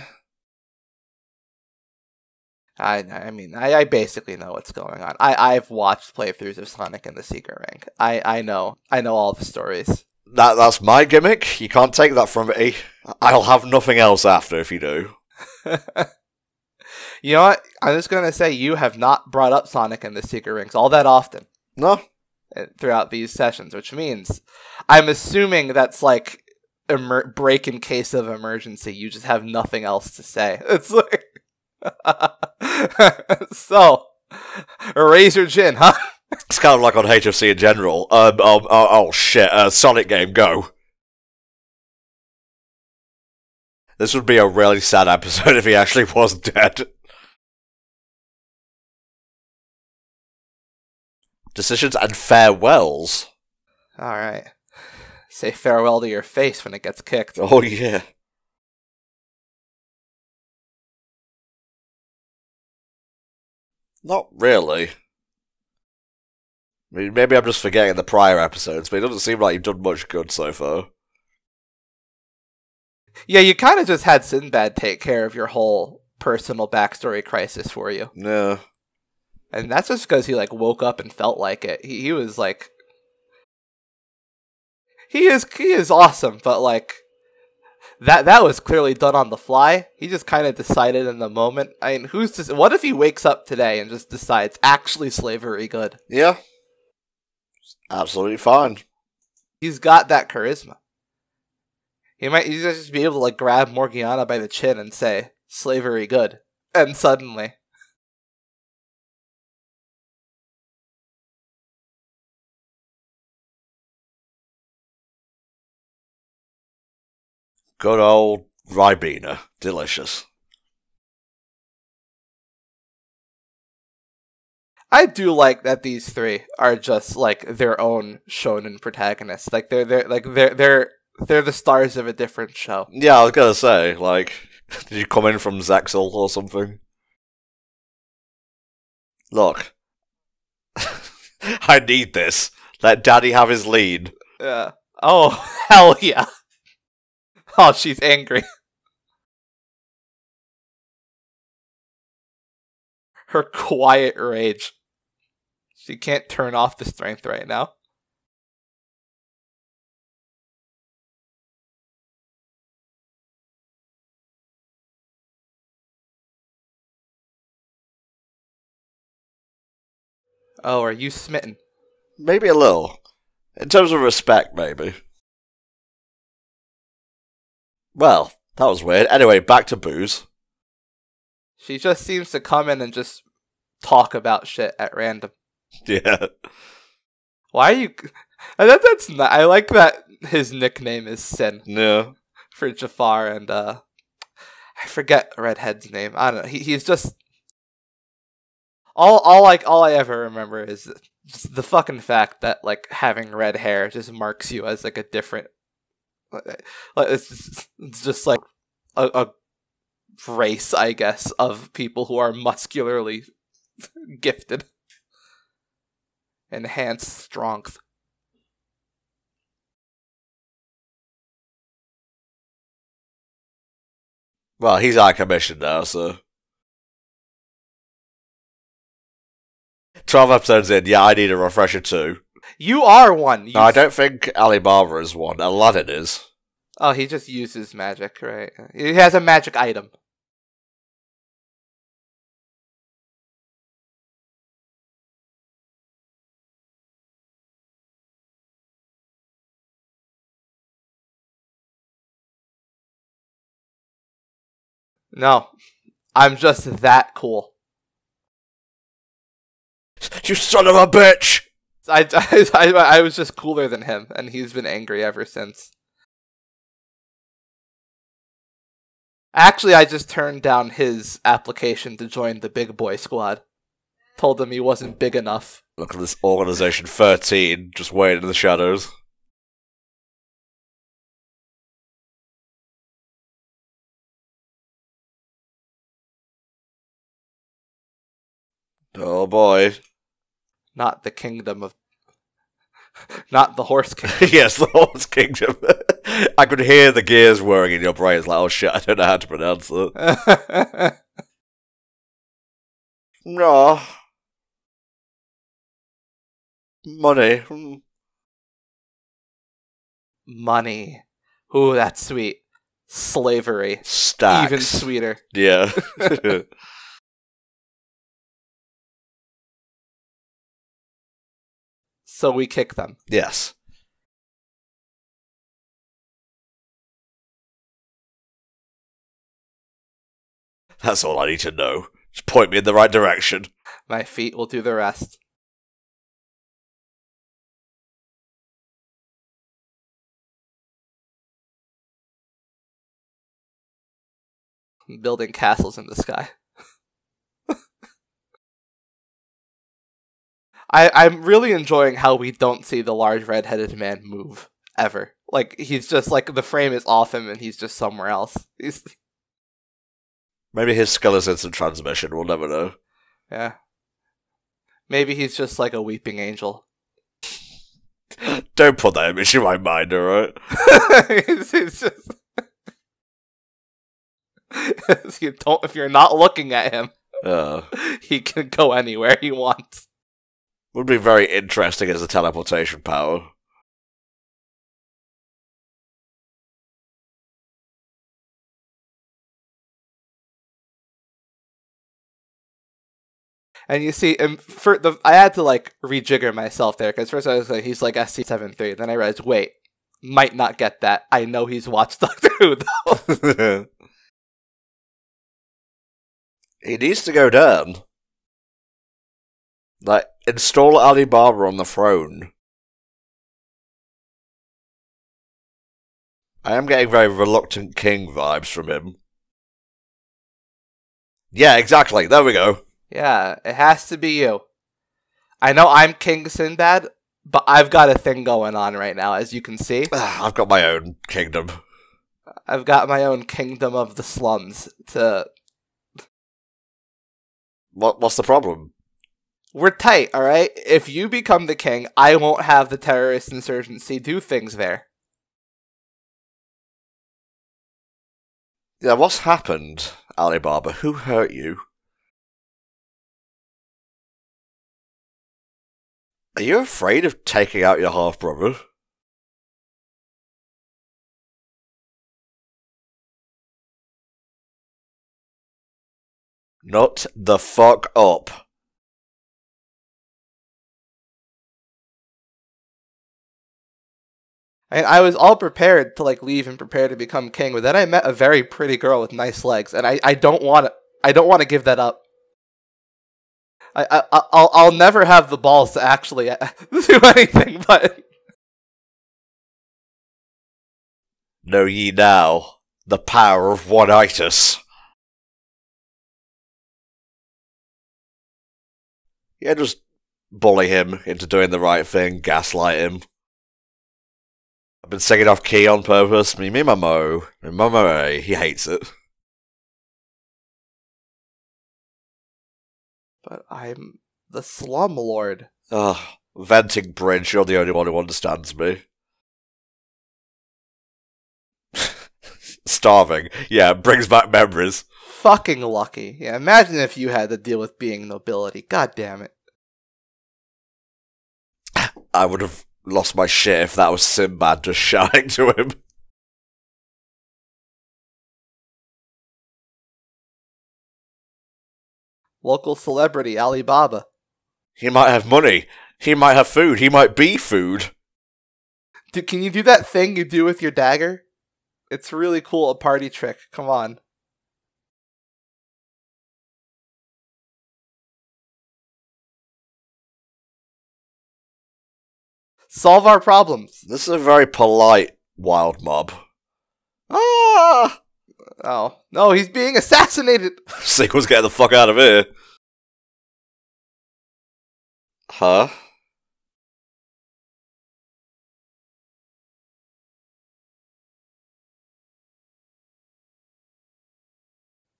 I mean, I basically know what's going on. I've watched playthroughs of Sonic and the Secret Rank. I know all the stories. That's my gimmick. You can't take that from me. I'll have nothing else after if you do. You know what? I'm just gonna say you have not brought up Sonic and the Secret Rings all that often. No. Throughout these sessions, which means I'm assuming that's like break in case of emergency. You just have nothing else to say. It's like. So, raise your chin, huh? It's kind of like on HFC in general. Oh shit, Sonic game, go. This would be a really sad episode if he actually was dead. Decisions and farewells. Alright. Say farewell to your face when it gets kicked. Oh yeah. Not really. I mean, maybe I'm just forgetting the prior episodes, but it doesn't seem like you've done much good so far. Yeah, you kind of just had Sinbad take care of your whole personal backstory crisis for you. Yeah. And that's just because he, like, woke up and felt like it. He was, like... He is awesome, but, like... That was clearly done on the fly. He just kind of decided in the moment. I mean, what if he wakes up today and just decides, actually slavery good? Yeah. Absolutely fine. He's got that charisma. He might just be able to, like, grab Morgiana by the chin and say, slavery good. And suddenly... Good old Ribena. Delicious. I do like that these three are just like their own shonen protagonists. Like they're the stars of a different show. Yeah, I was gonna say, like, did you come in from Zexel or something? Look. I need this. Let Daddy have his lead. Yeah. Oh, hell yeah. Oh, she's angry. Her quiet rage. She can't turn off the strength right now. Oh, are you smitten? Maybe a little. In terms of respect, maybe. Well, that was weird. Anyway, back to booze. She just seems to come in and just talk about shit at random. Yeah. Why are you... That's not... I like that his nickname is Sin. Yeah. For Jafar, and I forget Redhead's name. I don't know. He's just... All I ever remember is just the fucking fact that, like, having red hair just marks you as, like, a different... It's just like a race, I guess, of people who are muscularly gifted. Enhanced strength. Well, he's out of commission now, so... 12 episodes in, yeah, I need a refresher too. You are one! No, I don't think Alibaba is one. Aladdin is. Oh, he just uses magic, right? He has a magic item. No, I'm just that cool. You son of a bitch! I was just cooler than him, and he's been angry ever since. Actually, I just turned down his application to join the big boy squad. Told him he wasn't big enough. Look at this Organization 13, just waiting in the shadows. Oh boy. Not the kingdom of... Not the horse kingdom. Yes, the horse kingdom. I could hear the gears whirring in your brain. It's like, oh shit, I don't know how to pronounce it. No. Money. Money. Ooh, that's sweet. Slavery. Stacks. Even sweeter. Yeah. So we kick them. Yes. That's all I need to know. Just point me in the right direction. My feet will do the rest. I'm building castles in the sky. I'm really enjoying how we don't see the large red-headed man move, ever. Like, he's just, like, the frame is off him and he's just somewhere else. Maybe his skull is instant transmission, we'll never know. Yeah. Maybe he's just like a weeping angel. Don't put that image in my mind, alright? it's just... if you're not looking at him, he can go anywhere he wants. Would be very interesting as a teleportation power. And you see, I had to like rejigger myself there because first I was like, he's like SC73. Then I realized, wait, might not get that. I know he's watched Doctor Who though. He needs to go down. Like, install Alibaba on the throne. I am getting very reluctant king vibes from him. Yeah, exactly. There we go. Yeah, it has to be you. I know I'm King Sinbad, but I've got a thing going on right now, as you can see. I've got my own kingdom. I've got my own kingdom of the slums to... What's the problem? We're tight, alright? If you become the king, I won't have the terrorist insurgency do things there. Yeah, what's happened, Alibaba? Who hurt you? Are you afraid of taking out your half-brother? Not the fuck up. And I was all prepared to like leave and prepare to become king, but then I met a very pretty girl with nice legs, and I don't want to give that up. I'll never have the balls to actually do anything, but... Know ye now the power of one-itis. Yeah, just bully him into doing the right thing, gaslight him. I've been singing off key on purpose. Me mamo. Me mamo. He hates it. But I'm the slum lord. Ugh. Venting Bridge, you're the only one who understands me. Starving. Yeah, brings back memories. Fucking lucky. Yeah, imagine if you had to deal with being nobility. God damn it. I would have lost my shit if that was Sinbad just shouting to him. Local celebrity, Alibaba. He might have money. He might have food. He might be food. Dude, can you do that thing you do with your dagger? It's really cool, a party trick. Come on. Solve our problems. This is a very polite wild mob. Ah! Oh, no, he's being assassinated! Sequel's getting the fuck out of here. Huh?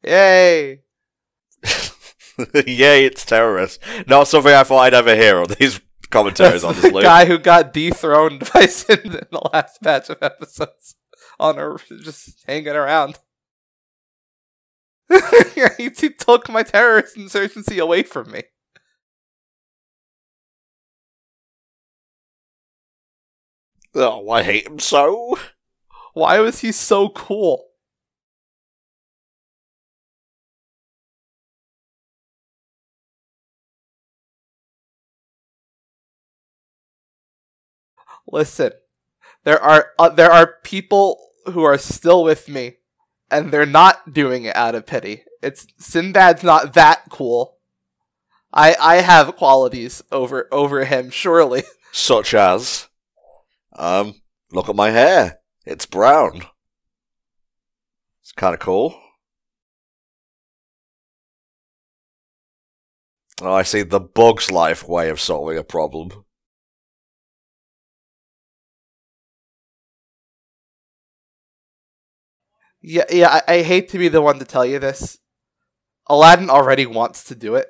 Yay! Yay, it's terrorists. Not something I thought I'd ever hear on these commentaries, That's honestly. the guy who got dethroned by Sin in the last batch of episodes. Just hanging around. He took my terrorist insurgency away from me. Oh, I hate him so. Why was he so cool? Listen, there are people who are still with me, and they're not doing it out of pity. Sinbad's not that cool. I have qualities over him, surely. Such as, look at my hair. It's brown. It's kind of cool. Oh, I see the Bug's Life way of solving a problem. Yeah, I hate to be the one to tell you this. Aladdin already wants to do it.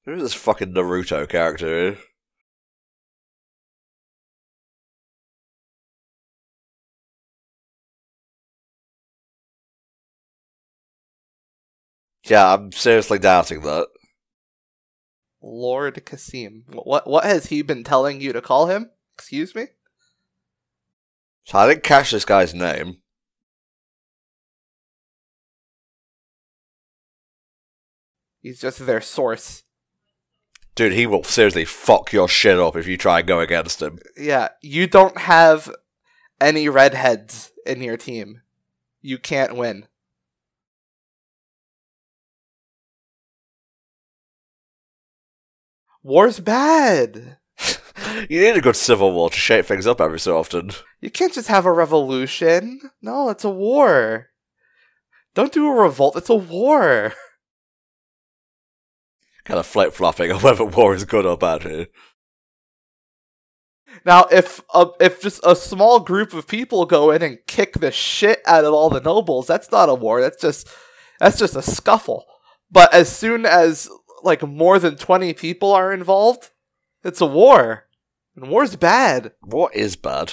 Who's this fucking Naruto character here? Yeah, I'm seriously doubting that. Lord Kasim. What has he been telling you to call him? Excuse me? So I didn't catch this guy's name. He's just their source. Dude, he will seriously fuck your shit up if you try and go against him. Yeah, you don't have any redheads in your team. You can't win. War's bad. You need a good civil war to shake things up every so often. You can't just have a revolution. No, it's a war. Don't do a revolt, it's a war. Kind of flip-flopping on whether war is good or bad here. Now, if just a small group of people go in and kick the shit out of all the nobles, that's not a war. That's just a scuffle. But as soon as like more than 20 people are involved, it's a war. And war's bad. War is bad.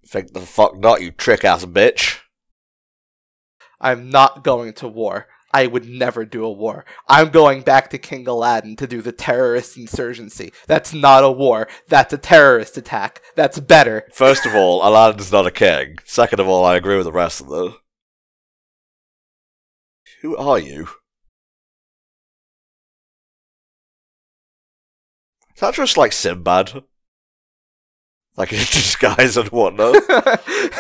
Think the fuck not, you trick-ass bitch. I'm not going to war. I would never do a war. I'm going back to King Aladdin to do the terrorist insurgency. That's not a war. That's a terrorist attack. That's better. First of all, Aladdin's not a king. Second of all, I agree with the rest of them. Who are you? Is that just like Sinbad? Like in disguise and whatnot?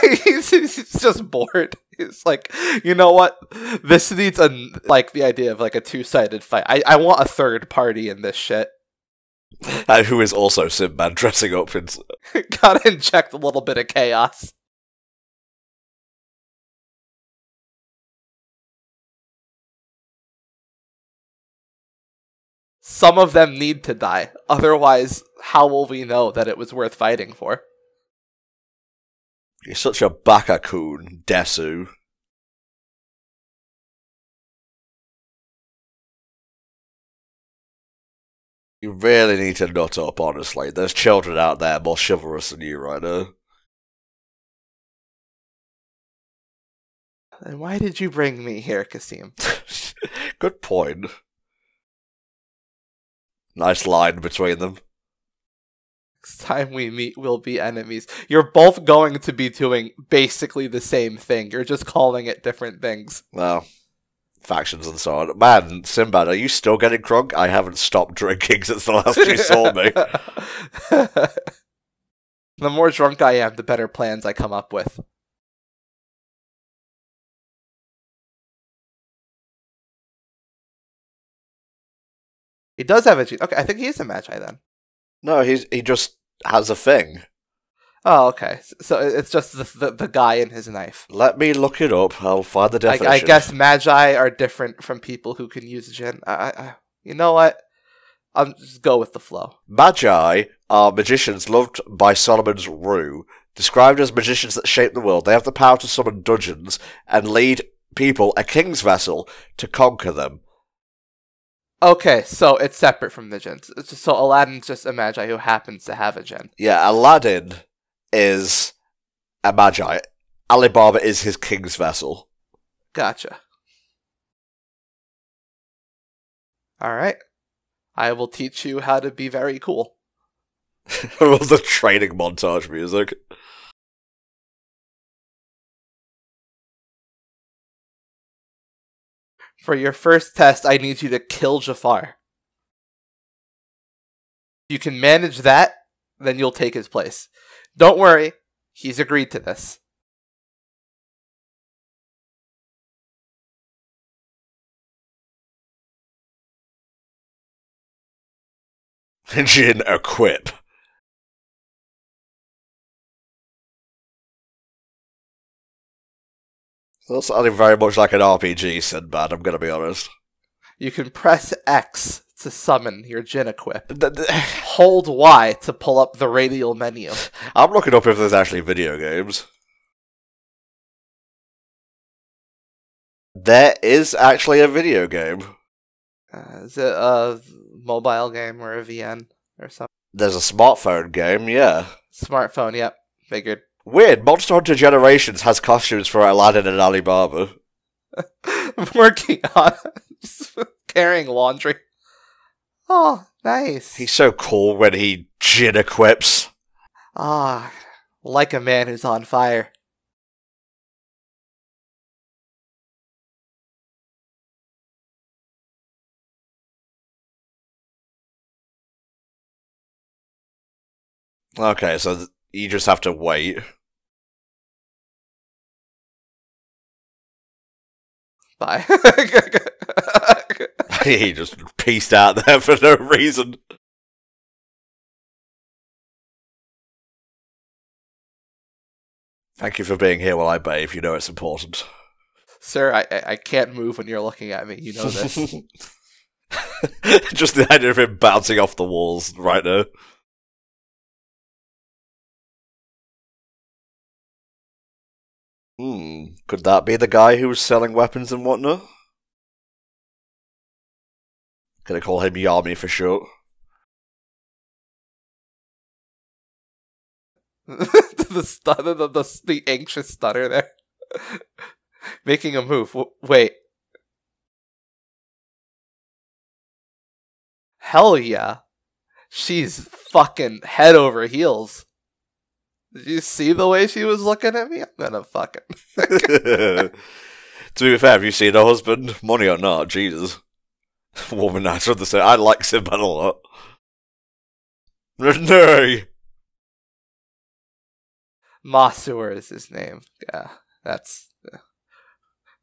he's just bored. He's like, you know what? This needs the idea of like a two-sided fight. I want a third party in this shit. Who is also Sinbad dressing up in... Gotta inject a little bit of chaos. Some of them need to die. Otherwise, how will we know that it was worth fighting for? You're such a baka-coon, Desu. You really need to nut up, honestly. There's children out there more chivalrous than you right now. And why did you bring me here, Kasim? Good point. Nice line between them. Next time we meet, we'll be enemies. You're both going to be doing basically the same thing. You're just calling it different things. Well, factions and so on. Man, Sinbad, are you still getting drunk? I haven't stopped drinking since the last you saw me. The more drunk I am, the better plans I come up with. He does have a gene. Okay, I think he is a Magi then. No, he just has a thing. Oh, okay. So it's just the guy in his knife. Let me look it up. I'll find the definition. I guess Magi are different from people who can use Jinn. You know what? I'll just go with the flow. Magi are magicians loved by Solomon's Rue. Described as magicians that shape the world, they have the power to summon dungeons and lead people, a king's vessel, to conquer them. Okay, so it's separate from the Jinns. So Aladdin's just a Magi who happens to have a Jinn. Yeah, Aladdin is a Magi. Alibaba is his king's vessel. Gotcha. Alright. I will teach you how to be very cool. I love the training montage music. For your first test, I need you to kill Jafar. If you can manage that, then you'll take his place. Don't worry, he's agreed to this. Jin equip. That's sounding very much like an RPG, Sinbad, I'm gonna be honest. You can press X to summon your Jinn equip. Hold Y to pull up the radial menu. I'm looking up if there's actually video games. There is actually a video game. Is it a mobile game or a VN or something? There's a smartphone game, yeah. Smartphone, yep. Figured. Weird, Monster Hunter Generations has costumes for Aladdin and Alibaba. I'm working on carrying laundry. Oh, nice. He's so cool when he Jin equips. Ah, like a man who's on fire. Okay, so you just have to wait. Bye. He just pieced out there for no reason. Thank you for being here while I bathe, you know it's important. Sir, I can't move when you're looking at me, you know this. Just the idea of him bouncing off the walls right now. Could that be the guy who was selling weapons and whatnot? Gonna call him Yami for short. the anxious stutter there. Making a move. Wait. Hell yeah. She's fucking head over heels. Did you see the way she was looking at me? I'm gonna fucking... To be fair, have you seen her husband? Money or not, Jesus. Womanizer of the same. I like Sinbad a lot. No! Masur is his name. Yeah, that's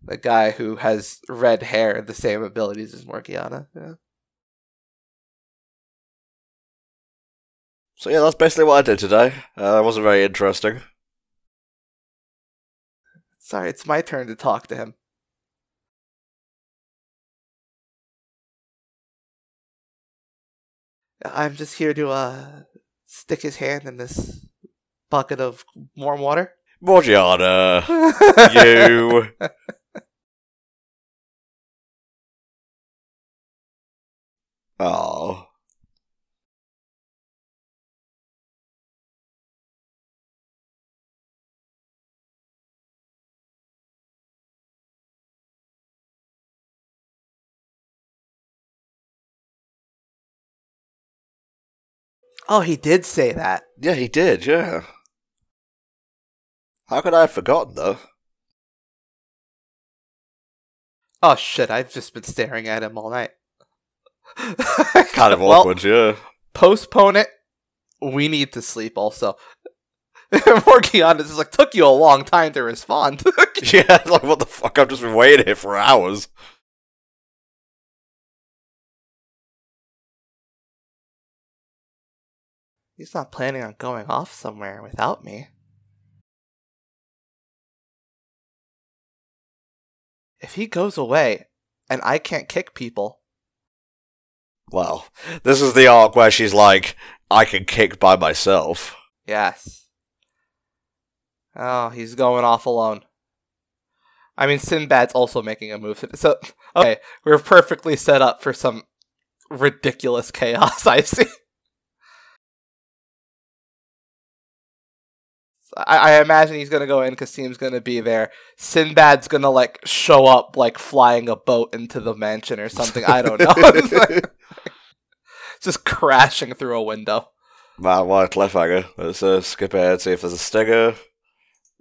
the guy who has red hair, the same abilities as Morgiana. Yeah. So yeah, that's basically what I did today. That wasn't very interesting. Sorry, it's my turn to talk to him. I'm just here to stick his hand in this bucket of warm water. Morgiana, you. Oh. Oh, he did say that. Yeah, he did, yeah. How could I have forgotten, though? Oh shit, I've just been staring at him all night. Kind of awkward, yeah. Postpone it. We need to sleep also. Morgiana just like, took you a long time to respond. Yeah, like, what the fuck? I've just been waiting here for hours. He's not planning on going off somewhere without me. If he goes away and I can't kick people... Well, this is the arc where she's like, I can kick by myself. Yes. Oh, he's going off alone. I mean, Sinbad's also making a move. So, okay, we're perfectly set up for some ridiculous chaos, I see. I imagine he's gonna go in, Kasim's gonna be there. Sinbad's gonna, like, show up, like, flying a boat into the mansion or something. I don't know. Just crashing through a window. Man, what a cliffhanger. Let's skip ahead, see if there's a stinger.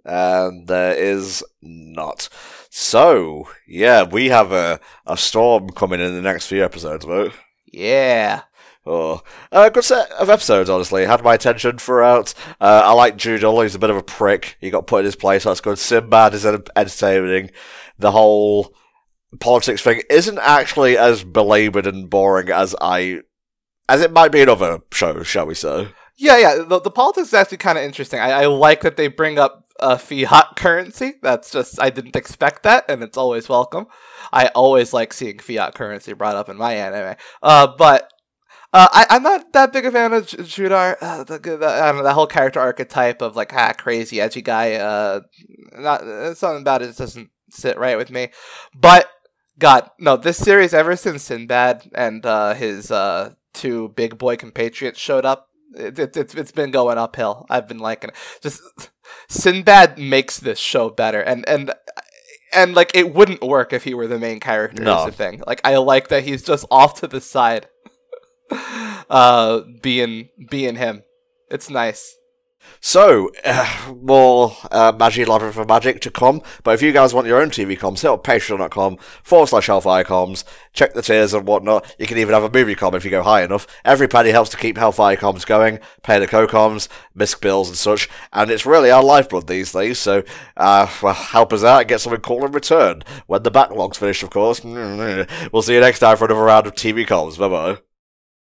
And there is not. So, yeah, we have a storm coming in the next few episodes, right? Yeah. Oh, good set of episodes, honestly. Had my attention throughout. I like Judel, he's a bit of a prick. He got put in his place, that's good. Sinbad is entertaining. The whole politics thing isn't actually as belabored and boring as it might be in other shows, shall we say. Yeah. The politics is actually kind of interesting. I like that they bring up fiat currency. That's just, I didn't expect that, and it's always welcome. I always like seeing fiat currency brought up in my anime. But I'm not that big a fan of Judar. I don't know, that whole character archetype of like crazy edgy guy. Something about it doesn't sit right with me. But God, no, this series, ever since Sinbad and his two big boy compatriots showed up, it's been going uphill. I've been liking it. Just Sinbad makes this show better, and like it wouldn't work if he were the main character. No. Is the thing. Like I like that he's just off to the side. Being him. It's nice. So, more Magi Labyrinth for Magic to come, but if you guys want your own TV comms, hit up patreon.com/HellfireComms, check the tiers and whatnot. You can even have a movie comm if you go high enough. Every penny helps to keep HellfireComms going, pay the co-coms, misc bills and such, and it's really our lifeblood these days, so help us out and get something cool in return. When the backlog's finished, of course. We'll see you next time for another round of TV comms. Bye-bye.